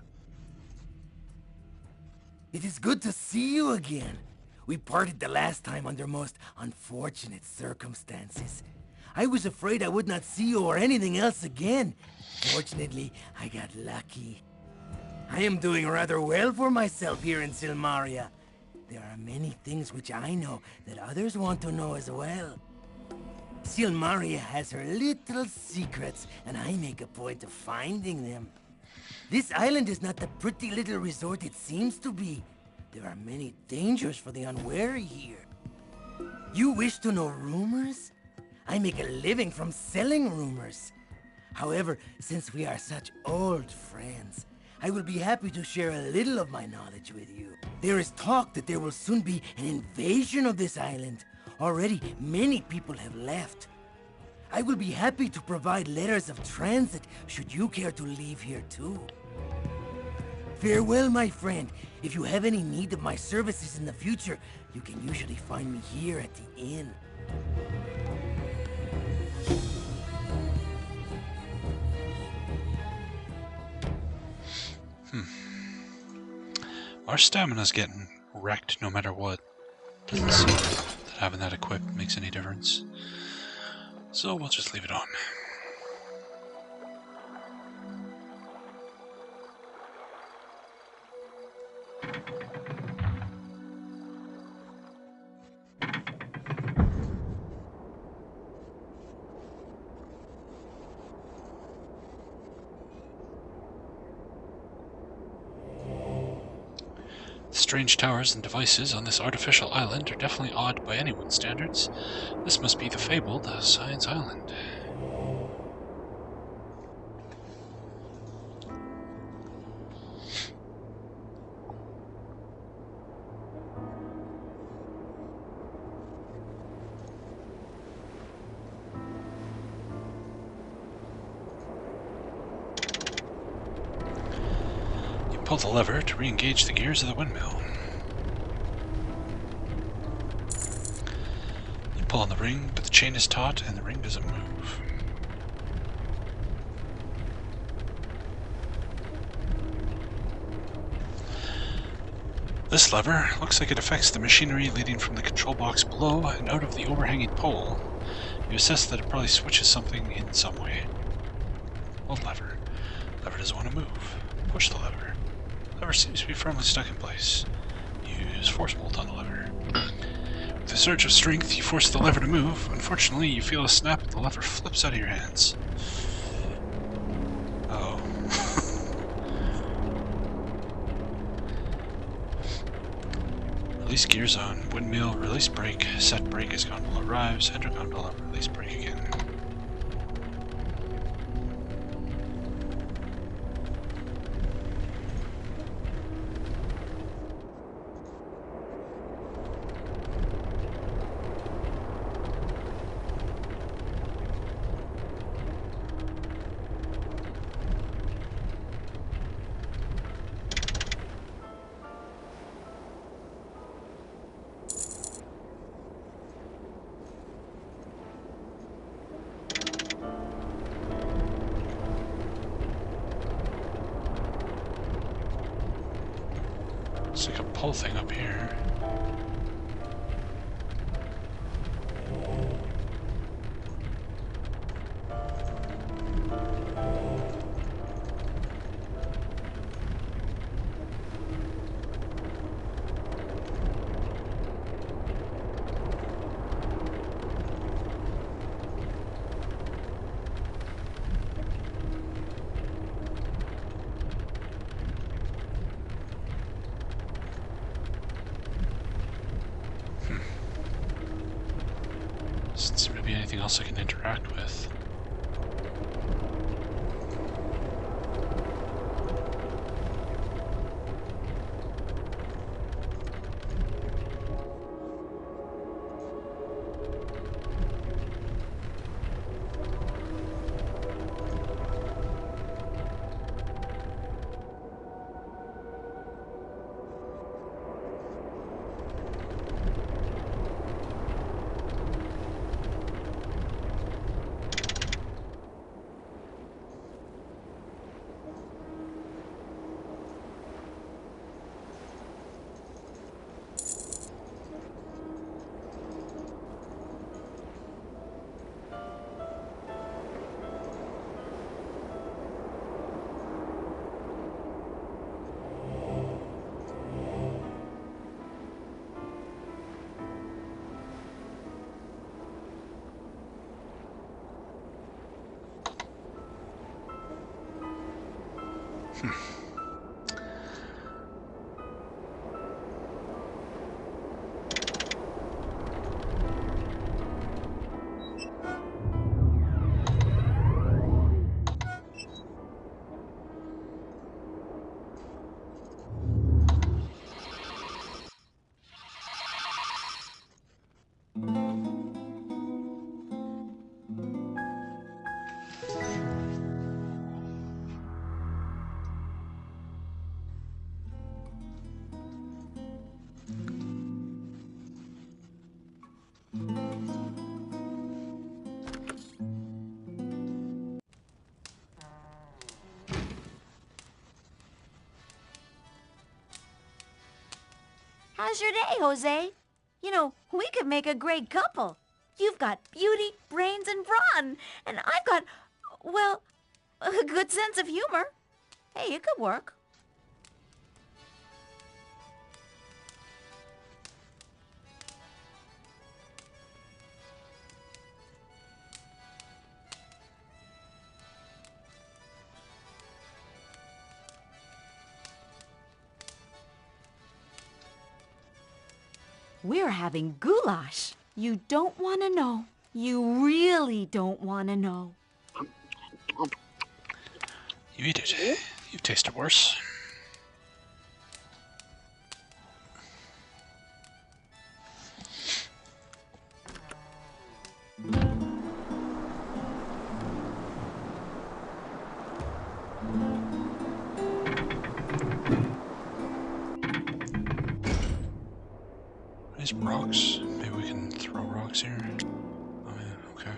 It is good to see you again. We parted the last time under most unfortunate circumstances. I was afraid I would not see you or anything else again. Fortunately, I got lucky. I am doing rather well for myself here in Silmaria. There are many things which I know that others want to know as well. Silmaria has her little secrets, and I make a point of finding them. This island is not the pretty little resort it seems to be. There are many dangers for the unwary here. You wish to know rumors? I make a living from selling rumors. However, since we are such old friends, I will be happy to share a little of my knowledge with you. There is talk that there will soon be an invasion of this island. Already, many people have left. I will be happy to provide letters of transit should you care to leave here too. Farewell, my friend. If you have any need of my services in the future, you can usually find me here at the inn. Our stamina's getting wrecked no matter what. Doesn't seem that having that equipped makes any difference. So we'll just leave it on. Strange towers and devices on this artificial island are definitely odd by anyone's standards. This must be the fabled Science Island. Pull the lever to re-engage the gears of the windmill. You pull on the ring, but the chain is taut and the ring doesn't move. This lever looks like it affects the machinery leading from the control box below and out of the overhanging pole. You assess that it probably switches something in some way. Hold lever. Lever doesn't want to move. Push the lever. Lever seems to be firmly stuck in place. Use force bolt on the lever. With a surge of strength, you force the lever to move. Unfortunately, you feel a snap and the lever flips out of your hands. Uh-oh. Release gears on. Windmill, release brake. Set brake as gondola arrives. Enter gondola, release brake again. It's like a pull thing up here. Doesn't seem to be anything else I can interact with. How's your day, Jose? You know, we could make a great couple. You've got beauty, brains, and brawn. And I've got, well, a good sense of humor. Hey, it could work. We're having goulash. You don't want to know. You really don't want to know. You eat it. You taste it worse. Nice rocks. Maybe we can throw rocks here. Oh yeah, okay.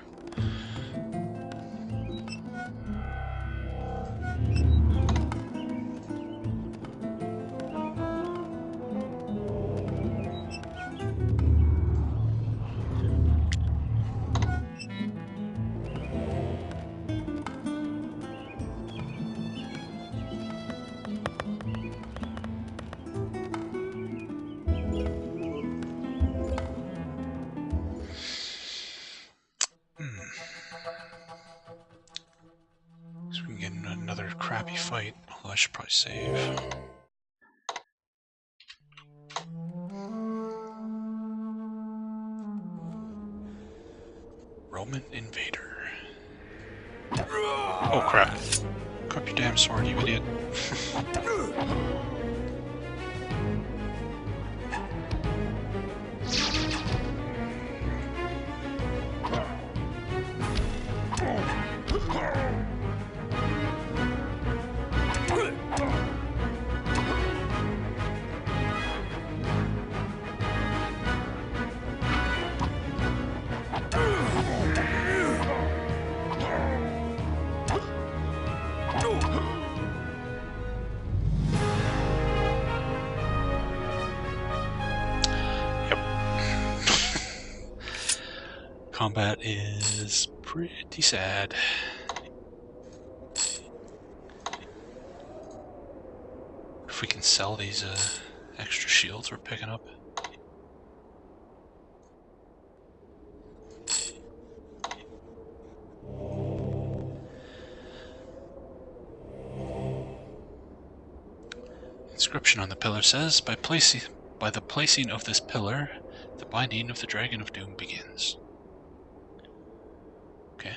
So we can get in another crappy fight, although I should probably save. Roman invader. Oh crap. Grab your damn sword, you idiot. Combat is pretty sad. If we can sell these extra shields we're picking up. Inscription on the pillar says, by the placing of this pillar, the binding of the Dragon of Doom begins. Okay.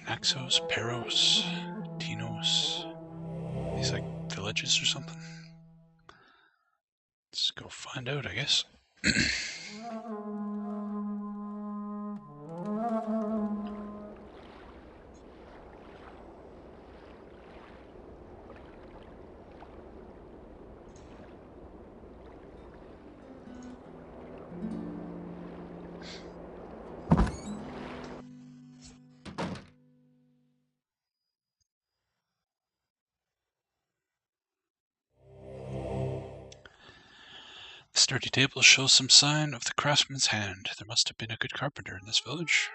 Naxos, Peros, Tinos. These like villages or something? Let's go find out, I guess. The sturdy table shows some sign of the craftsman's hand. There must have been a good carpenter in this village.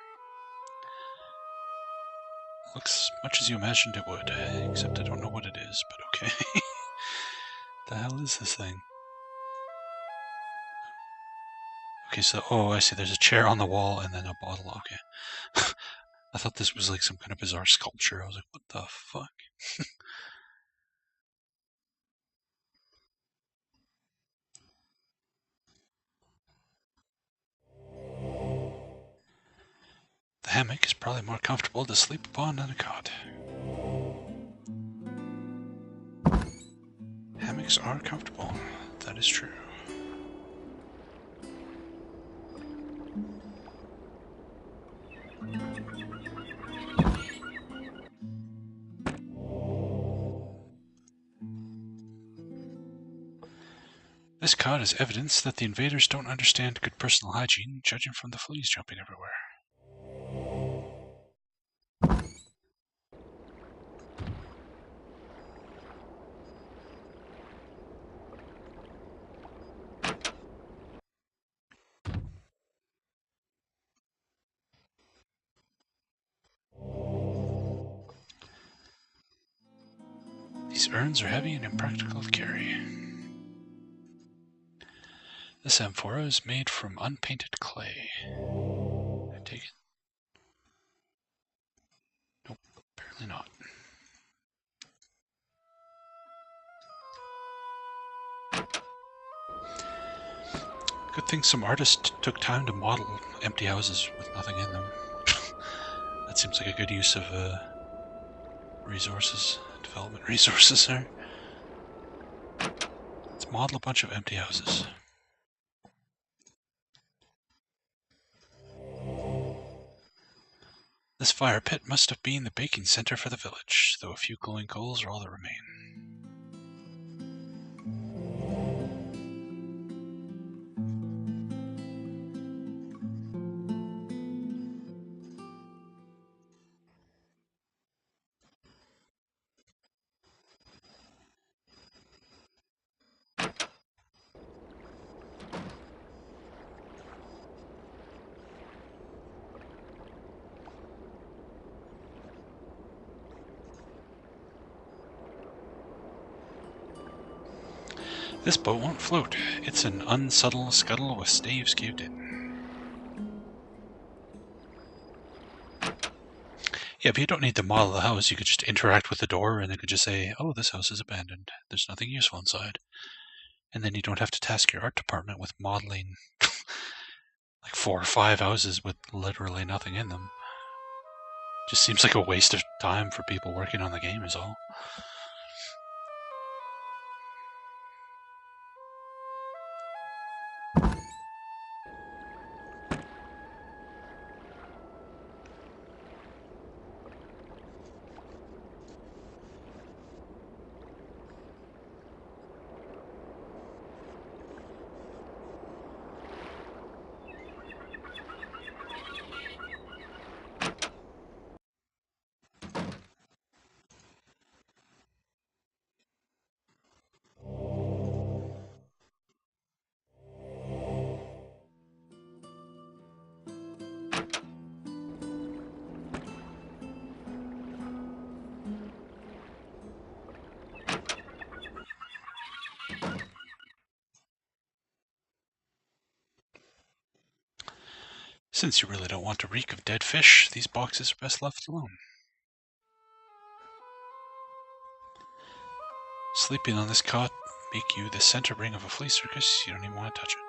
Looks much as you imagined it would, except I don't know what it is, but okay. The hell is this thing? Okay, so, oh, I see, there's a chair on the wall and then a bottle, okay. I thought this was like some kind of bizarre sculpture. I was like, what the fuck? The hammock is probably more comfortable to sleep upon than a cot. Hammocks are comfortable, that is true. This cot is evidence that the invaders don't understand good personal hygiene, judging from the fleas jumping everywhere. These urns are heavy and impractical to carry. This amphora is made from unpainted clay. I take it? Nope, apparently not. Good thing some artist took time to model empty houses with nothing in them. That seems like a good use of resources, development resources there. Let's model a bunch of empty houses. This fire pit must have been the baking center for the village, though a few glowing coals are all that remain. This boat won't float. It's an unsubtle scuttle with staves caved in. Yeah, but you don't need to model the house. You could just interact with the door and it could just say, oh, this house is abandoned. There's nothing useful inside. And then you don't have to task your art department with modeling like 4 or 5 houses with literally nothing in them. Just seems like a waste of time for people working on the game is all. Since you really don't want to reek of dead fish, these boxes are best left alone. Sleeping on this cot make you the center ring of a flea circus. You don't even want to touch it.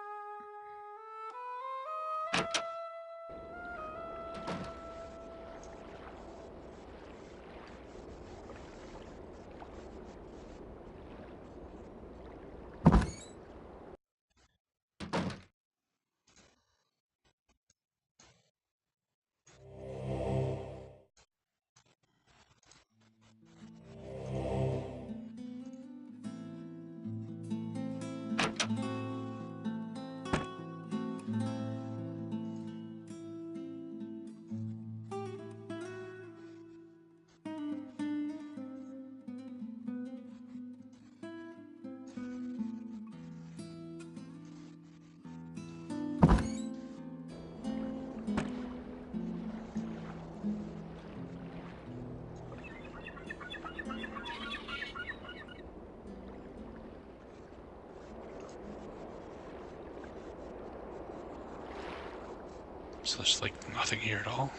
So there's like nothing here at all.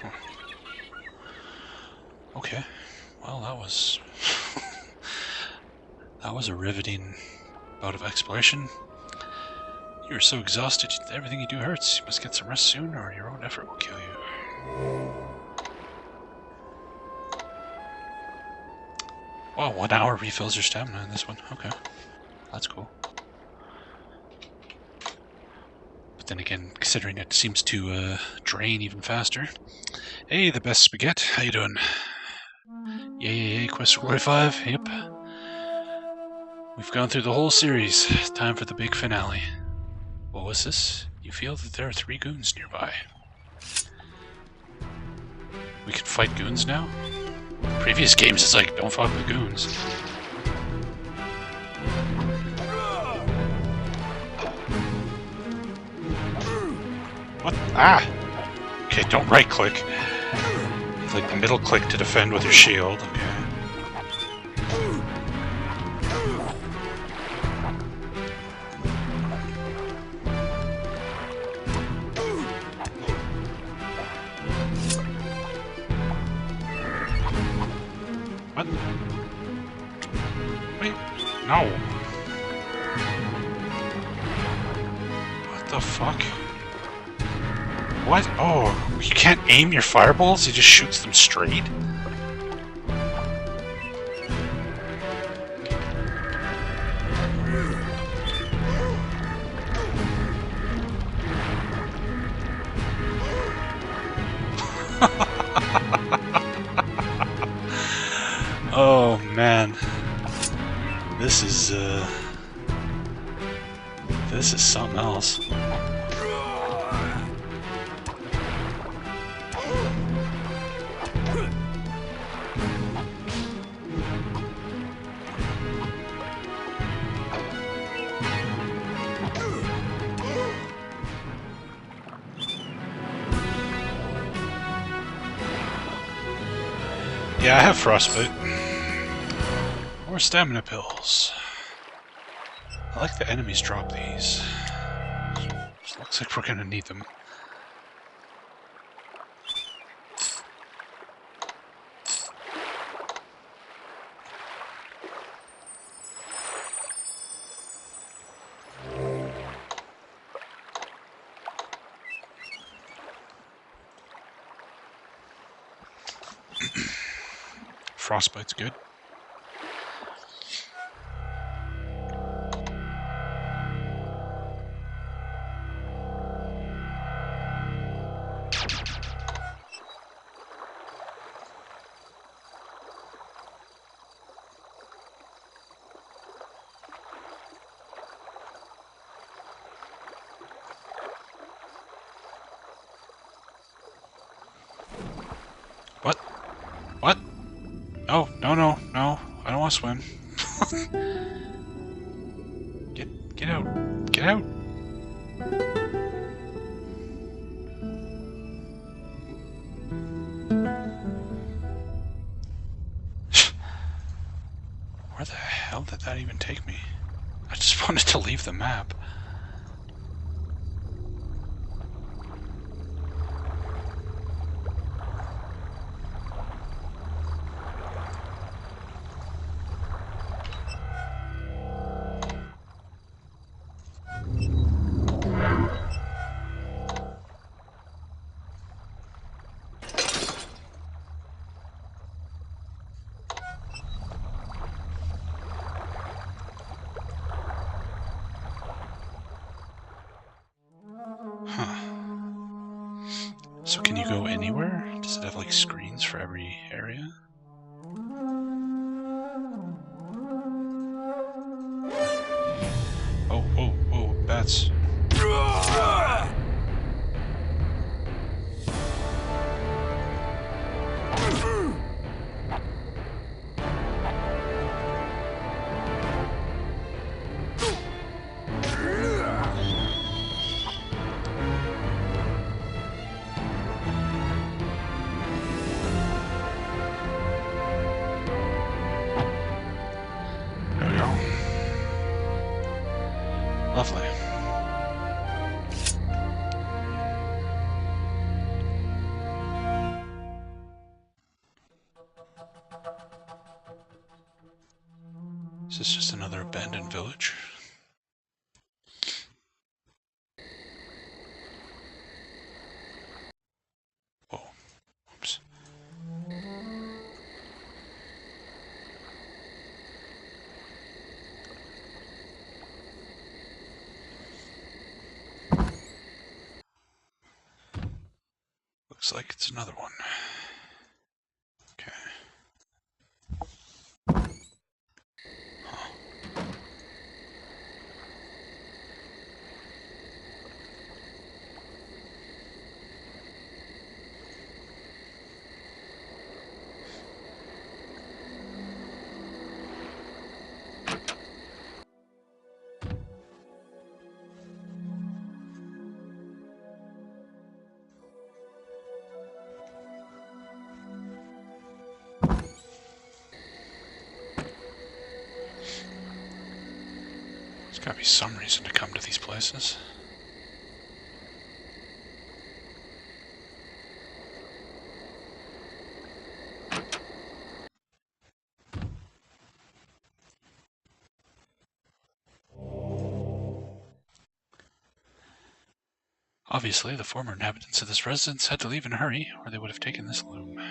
Huh. Okay, well that was that was a riveting bout of exploration. You're so exhausted, everything you do hurts. You must get some rest soon, or your own effort will kill you. Wow, 1 hour refills your stamina in this one. Okay, that's cool. But then again, considering it seems to drain even faster. Hey, the best spaghetti. How you doing? Yay, quest for glory 5. Yep. We've gone through the whole series. Time for the big finale. What was this? You feel that there are 3 goons nearby. We can fight goons now? Previous games it's like, don't fuck with goons. What? Ah! Okay, don't right click. Like the middle click to defend with your shield, okay. What? Wait, no. What the fuck? What? Oh, you can't aim your fireballs? He just shoots them straight? Oh man. This is something else. Yeah, I have frostbite. More stamina pills. I like the enemies drop these. Looks like we're gonna need them. Frostbite's good. What? What? Oh, no, no, no. I don't want to swim. Get out. Get out. Where the hell did that even take me? I just wanted to leave the map. So can you go anywhere? Does it have like screens for every area? Oh, oh, oh, bats. Lovely. Is this just another abandoned village? Whoa. Oops. Looks like it's another one. Okay. Huh. Gotta be some reason to come to these places. Obviously, the former inhabitants of this residence had to leave in a hurry, or they would have taken this loom.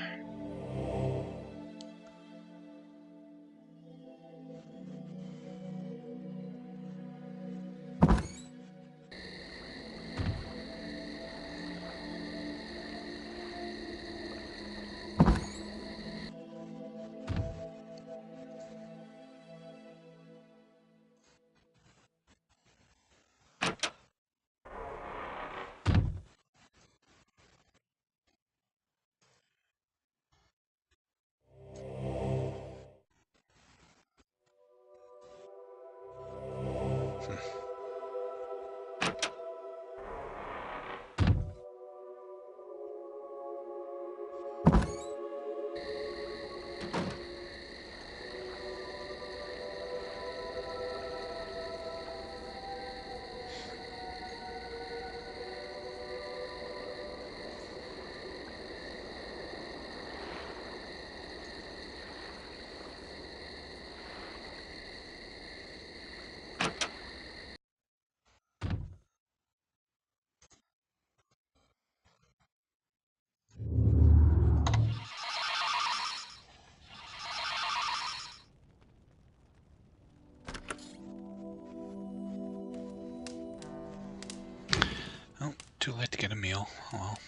Oh, too late to get a meal. Oh well.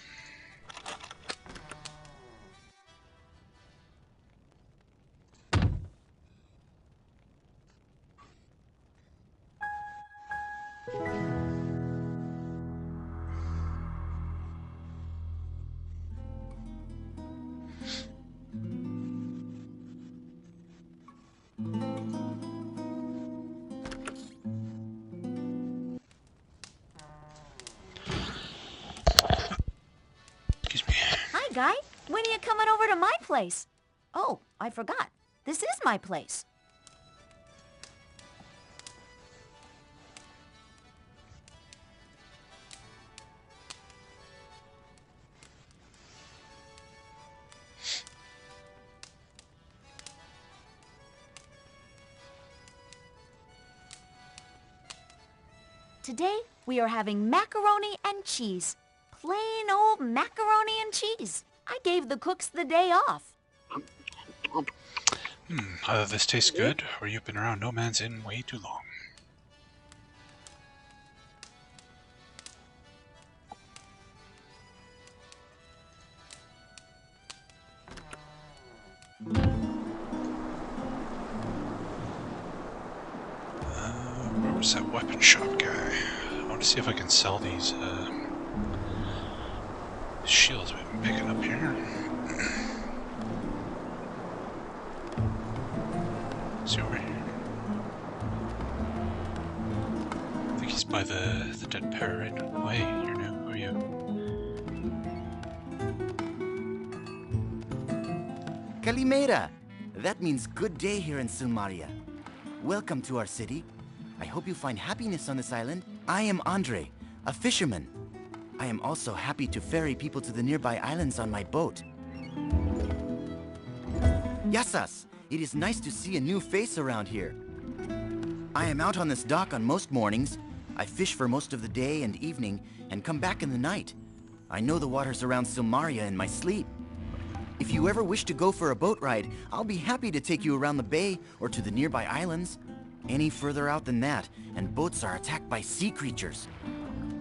Hi, Guy. When are you coming over to my place? Oh, I forgot. This is my place. Today, we are having macaroni and cheese. Plain old macaroni and cheese. I gave the cooks the day off. Either this tastes good, or you've been around No Man's Inn way too long. Where was that weapon shop guy? I want to see if I can sell these shields we've been picking up here. See over here. I think he's by the dead parrot. Oh hey, you're new. Who are you? Kalimera! That means good day here in Silmaria. Welcome to our city. I hope you find happiness on this island. I am Andre, a fisherman. I am also happy to ferry people to the nearby islands on my boat. Yasas! It is nice to see a new face around here. I am out on this dock on most mornings. I fish for most of the day and evening, and come back in the night. I know the waters around Silmaria in my sleep. If you ever wish to go for a boat ride, I'll be happy to take you around the bay or to the nearby islands. Any further out than that, and boats are attacked by sea creatures.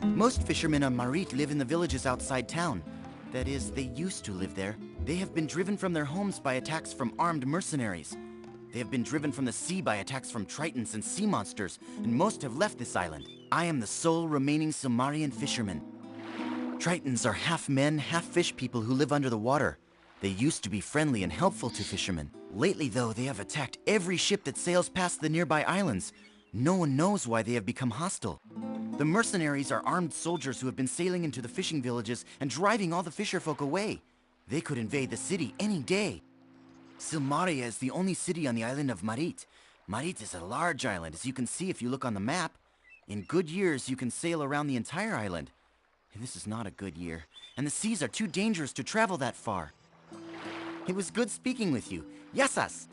Most fishermen on Marit live in the villages outside town. That is, they used to live there. They have been driven from their homes by attacks from armed mercenaries. They have been driven from the sea by attacks from tritons and sea monsters, and most have left this island. I am the sole remaining Silmarian fisherman. Tritons are half men, half fish people who live under the water. They used to be friendly and helpful to fishermen. Lately, though, they have attacked every ship that sails past the nearby islands. No one knows why they have become hostile. The mercenaries are armed soldiers who have been sailing into the fishing villages and driving all the fisherfolk away. They could invade the city any day. Silmaria is the only city on the island of Marit. Marit is a large island, as you can see if you look on the map. In good years, you can sail around the entire island. This is not a good year, and the seas are too dangerous to travel that far. It was good speaking with you. Yasas!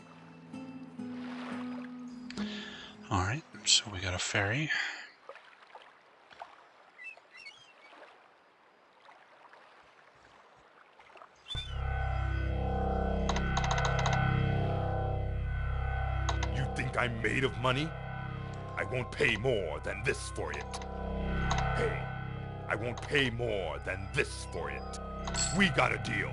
Alright, so we got a ferry. You think I'm made of money? I won't pay more than this for it. Hey, I won't pay more than this for it. We got a deal.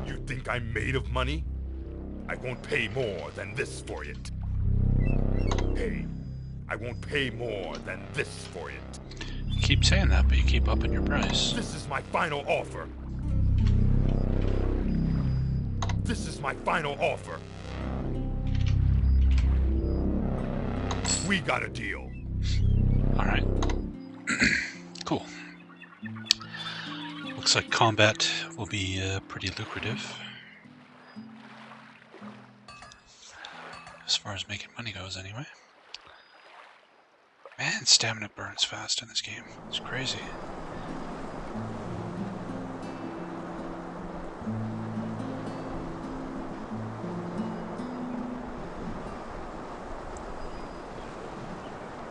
You think I'm made of money? I won't pay more than this for it. Hey, I won't pay more than this for it. You keep saying that, but you keep upping your price. This is my final offer. This is my final offer. We got a deal. Alright. Cool. Looks like combat will be pretty lucrative. As far as making money goes, anyway. Man, stamina burns fast in this game. It's crazy.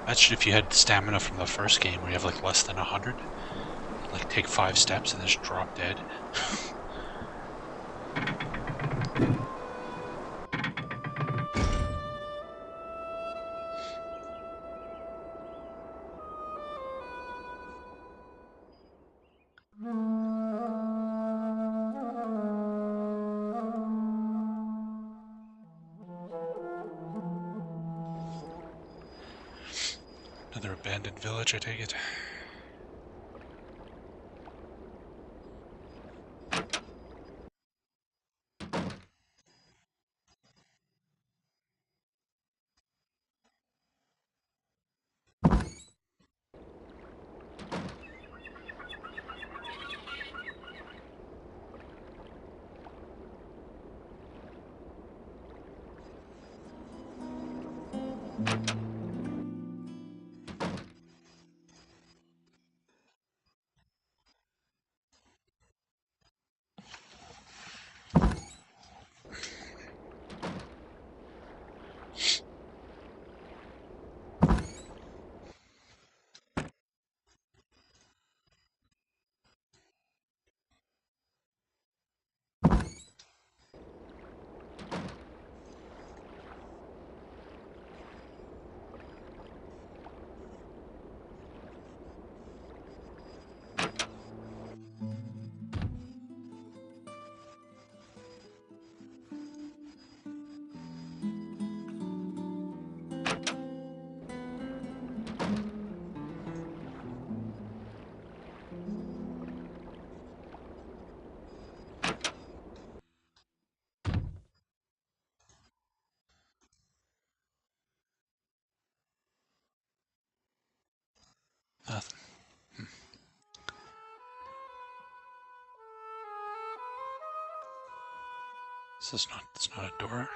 Imagine if you had stamina from the first game where you have like less than 100. Like take 5 steps and just drop dead. Another abandoned village, I take it. Nothing. It's not a door.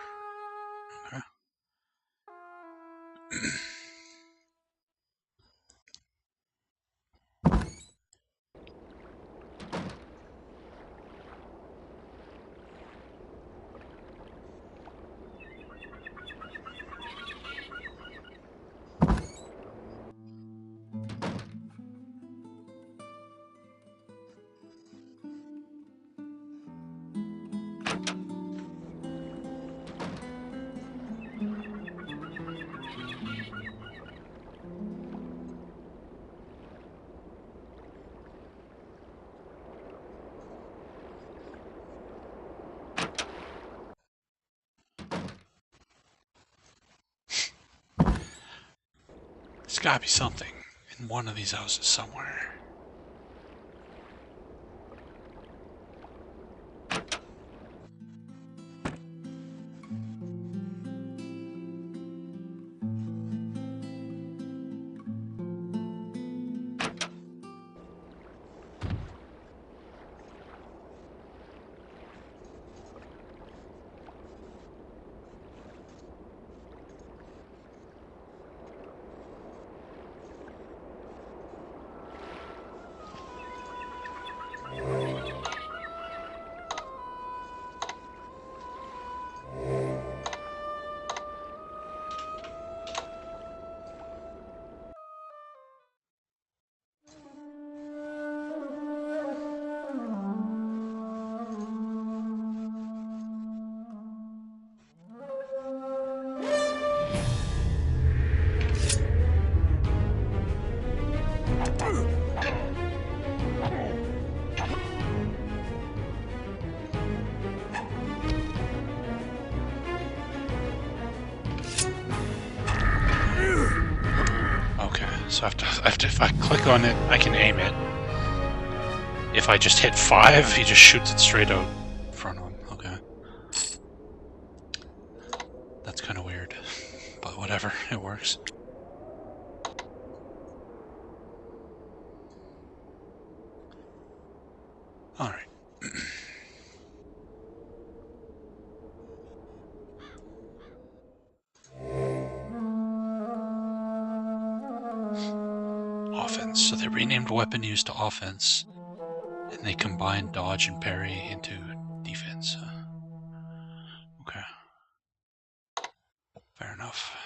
Okay. There's gotta be something in one of these houses somewhere. So if I click on it, I can aim it. If I just hit 5, he just shoots it straight out in front of him. Okay. That's kind of weird. But whatever, it works. Alright. Offense. So they renamed weapon used to offense, and they combined dodge and parry into defense. Okay. Fair enough.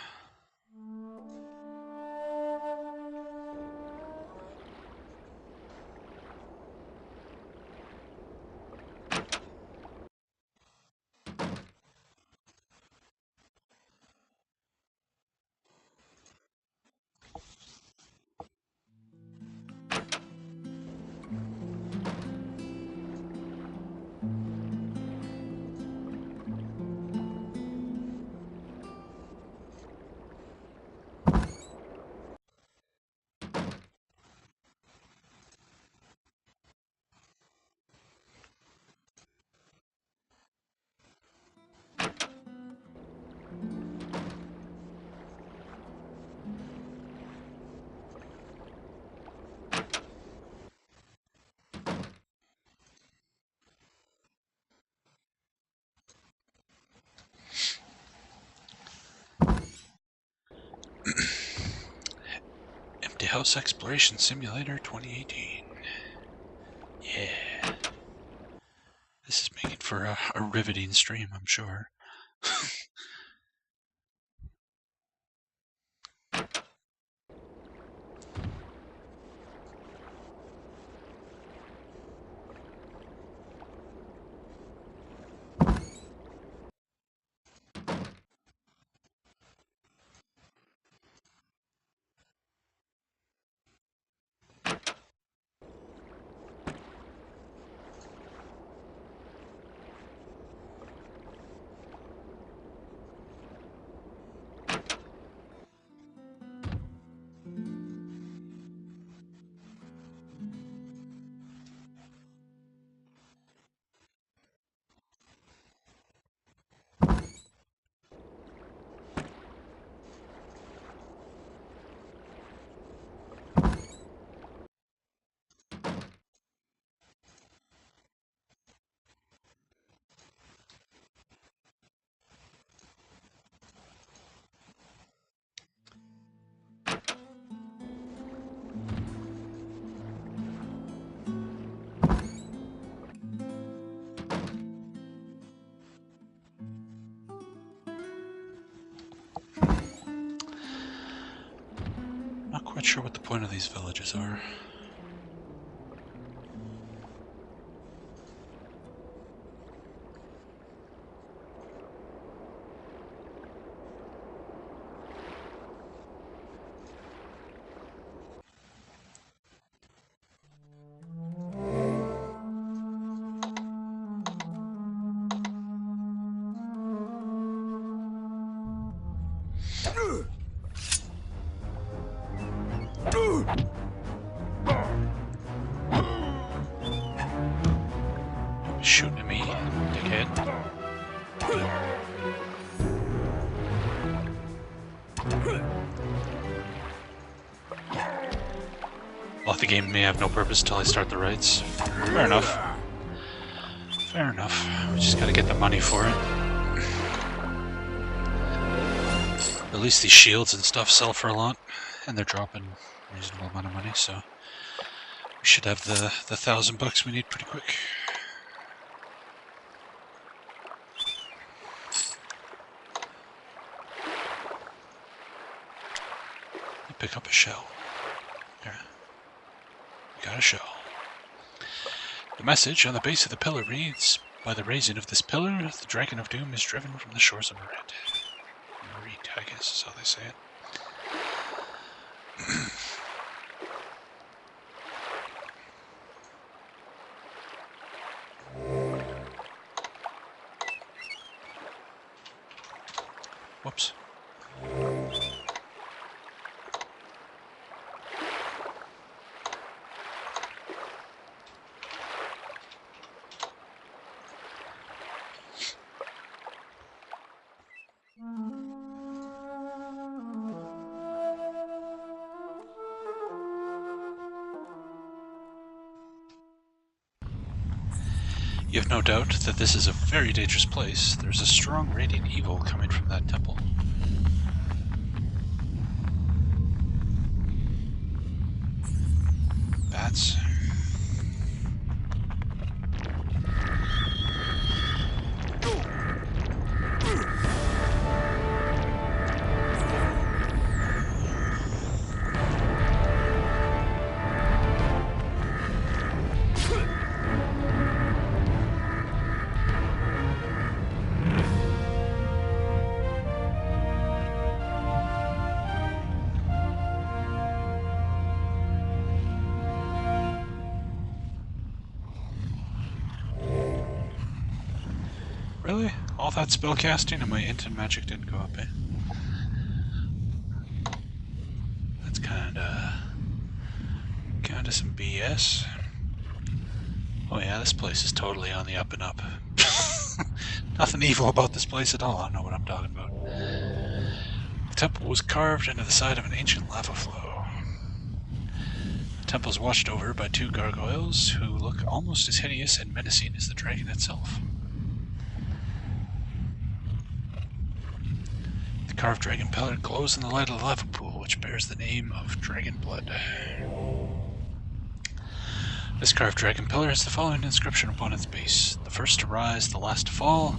Empty House Exploration Simulator 2018. Yeah. This is making for a riveting stream, I'm sure. Not quite sure what the point of these villages are. Shooting at me, dickhead. Well, the game may have no purpose until I start the raids. Fair enough. Fair enough. We just gotta get the money for it. At least these shields and stuff sell for a lot, and they're dropping a reasonable amount of money, so we should have the $1,000 we need pretty quick. Pick up a shell. There. We got a shell. The message on the base of the pillar reads, "By the raising of this pillar, the Dragon of Doom is driven from the shores of Merit." Merit, I guess is how they say it. Whoops. You have no doubt that this is a very dangerous place. There's a strong radiant evil coming from that temple. Bats. Really? All that spell casting and my int and magic didn't go up, eh? That's kinda some BS. Oh yeah, this place is totally on the up and up. Nothing evil about this place at all, I know what I'm talking about. The temple was carved into the side of an ancient lava flow. The temple is watched over by two gargoyles who look almost as hideous and menacing as the dragon itself. The carved dragon pillar glows in the light of the lava pool, which bears the name of Dragon Blood. This carved dragon pillar has the following inscription upon its base: "The first to rise, the last to fall.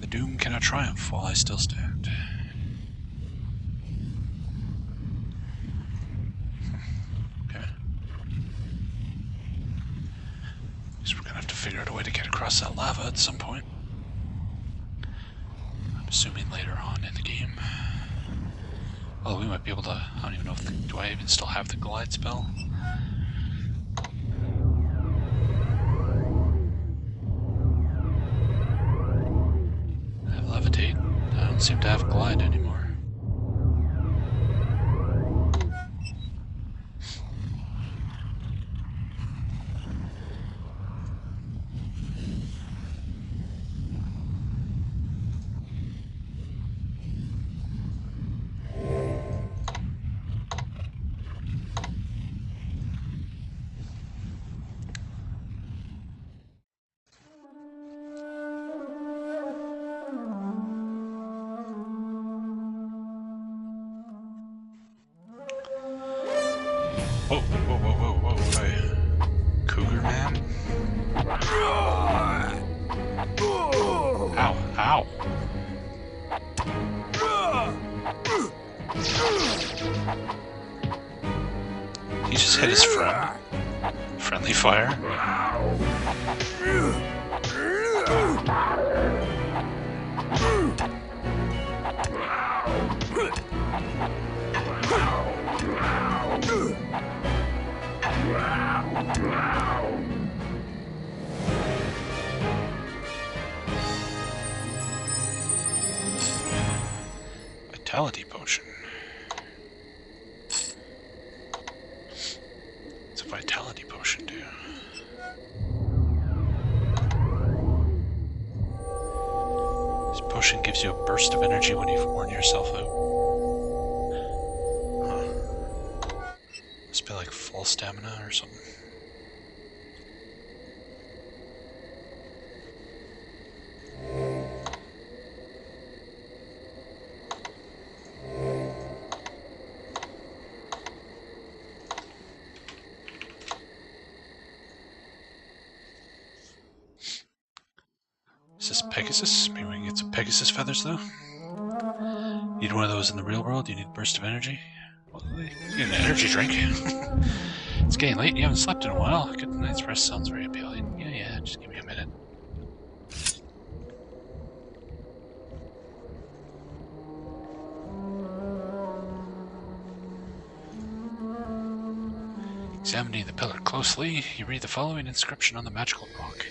The doom cannot triumph while I still stand." Okay. Guess we're gonna have to figure out a way to get across that lava at some point. I'm assuming later on in the game. Well, we might be able to. I don't even know if do I even still have the glide spell? I have levitate. I don't seem to have glide anymore. Whoa, whoa, whoa, whoa, whoa, hey. Cougar man? Ow, ow. He just hit his friend. Friendly fire. Vitality potion. It's a vitality potion, too. This potion gives you a burst of energy when you've worn yourself out. Huh. Must be like full stamina or something. Is this Pegasus? Maybe we can get some Pegasus feathers, though? Need one of those in the real world? You need a burst of energy? Well, you get an energy drink. It's getting late, you haven't slept in a while. A good night's rest sounds very appealing. Yeah, just give me a minute. Examining the pillar closely, you read the following inscription on the magical rock.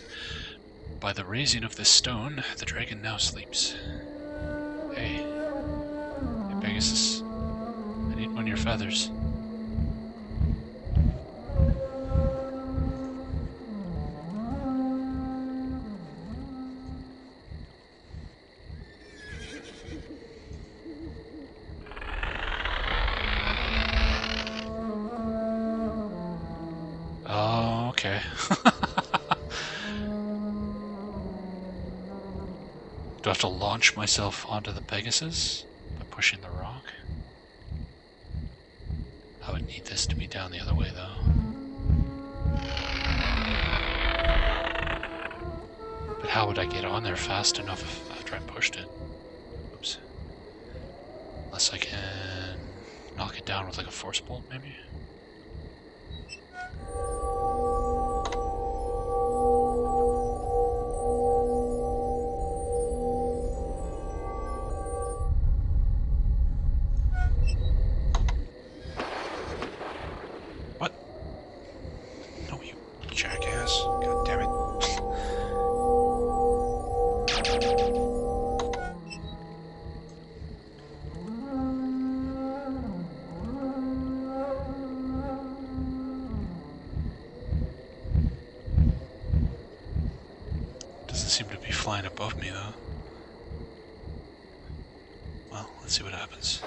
By the raising of this stone, the dragon now sleeps. Hey. Hey, Pegasus. I need one of your feathers. Oh, okay. Do I have to launch myself onto the Pegasus by pushing the rock? I would need this to be down the other way, though. But how would I get on there fast enough after I pushed it? Oops. Unless I can knock it down with like a force bolt, maybe? What? No, you jackass. God damn it. Doesn't seem to be flying above me, though. Well, let's see what happens.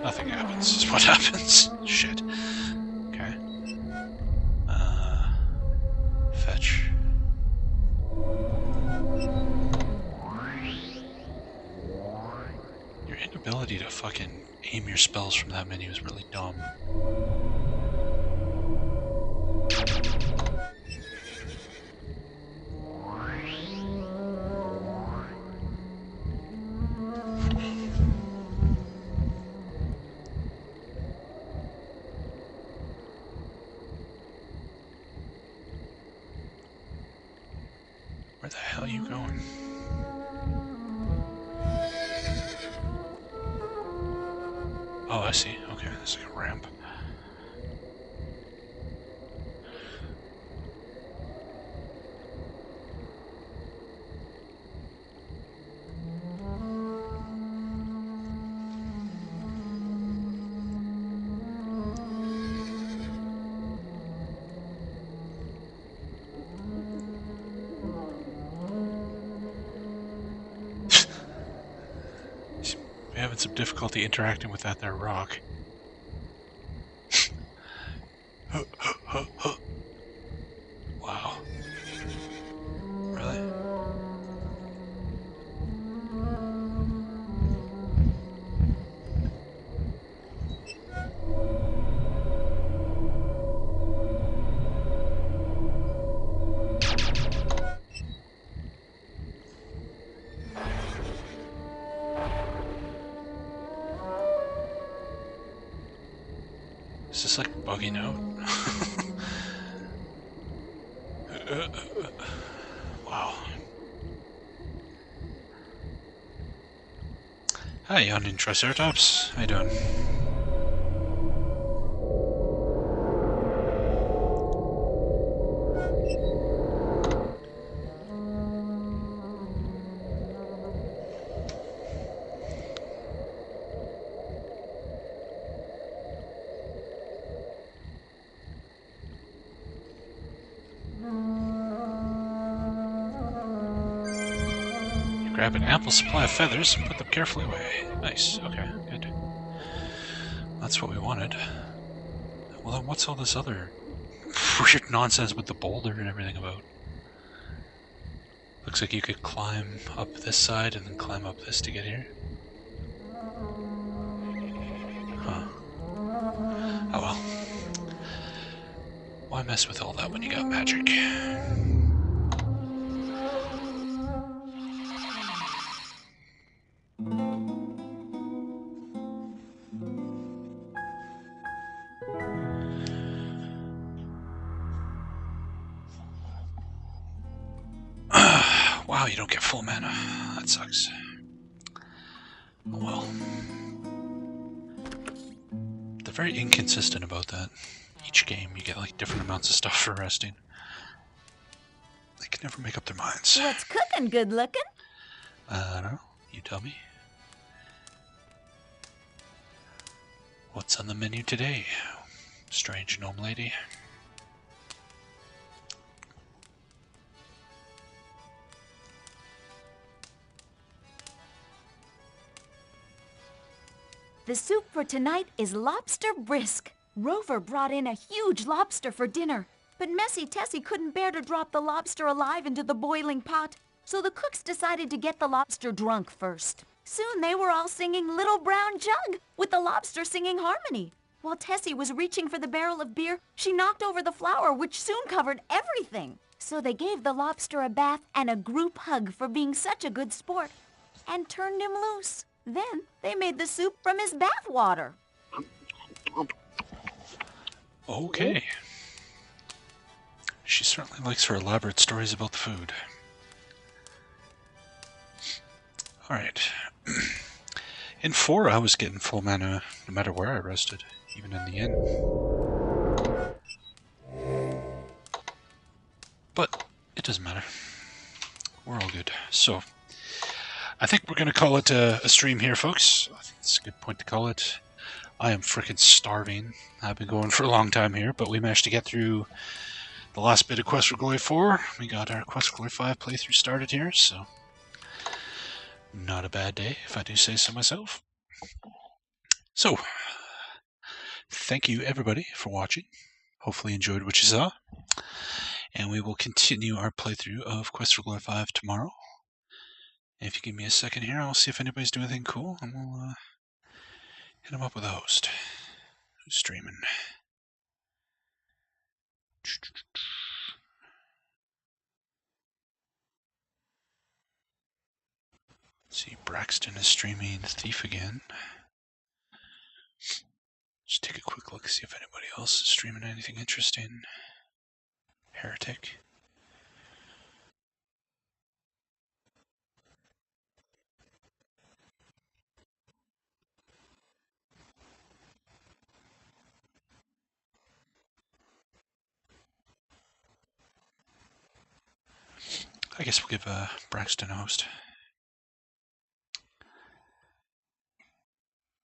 Nothing happens, is what happens. Shit. Okay. Fetch. Your inability to fucking aim your spells from that menu is really dumb. Where the hell are you going? Oh, I see. Okay, there's like a ramp. We're having some difficulty interacting with that there rock. Wow. Really? Is this like buggy note? Wow. Hi, young Triceratops. How you doing? Grab an ample supply of feathers and put them carefully away. Nice, okay, good. That's what we wanted. Well then what's all this other weird nonsense with the boulder and everything about? Looks like you could climb up this side and then climb up this to get here. Huh. Oh well. Why mess with all that when you got magic? Wow, you don't get full mana. That sucks. Oh well. They're very inconsistent about that. Each game you get like different amounts of stuff for resting. They can never make up their minds. What's cooking, good looking? I don't know. You tell me. What's on the menu today, strange gnome lady? The soup for tonight is lobster brisk. Rover brought in a huge lobster for dinner, But Messy Tessie couldn't bear to drop the lobster alive into the boiling pot, so the cooks decided to get the lobster drunk first. Soon they were all singing Little Brown Jug, with the lobster singing harmony. While Tessie was reaching for the barrel of beer, she knocked over the flour, which soon covered everything. So they gave the lobster a bath and a group hug for being such a good sport, and turned him loose. Then they made the soup from his bath water. Okay. She certainly likes her elaborate stories about the food. Alright. In 4, I was getting full mana no matter where I rested, even in the inn. But it doesn't matter. We're all good. So, I think we're going to call it a stream here, folks. I think it's a good point to call it. I am frickin' starving. I've been going for a long time here, but we managed to get through the last bit of Quest for Glory 4. We got our Quest for Glory 5 playthrough started here, so not a bad day, if I do say so myself. So, thank you everybody for watching. Hopefully you enjoyed what you saw. And we will continue our playthrough of Quest for Glory 5 tomorrow. And if you give me a second here, I'll see if anybody's doing anything cool, and we'll hit them up with a host who's streaming. Let's see, Braxton is streaming Thief again. Just take a quick look, see if anybody else is streaming anything interesting. Heretic. I guess we'll give Braxton a host.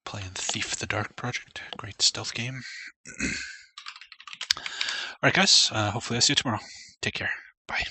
Playing Thief the Dark Project. Great stealth game. Alright guys, hopefully I'll see you tomorrow. Take care. Bye.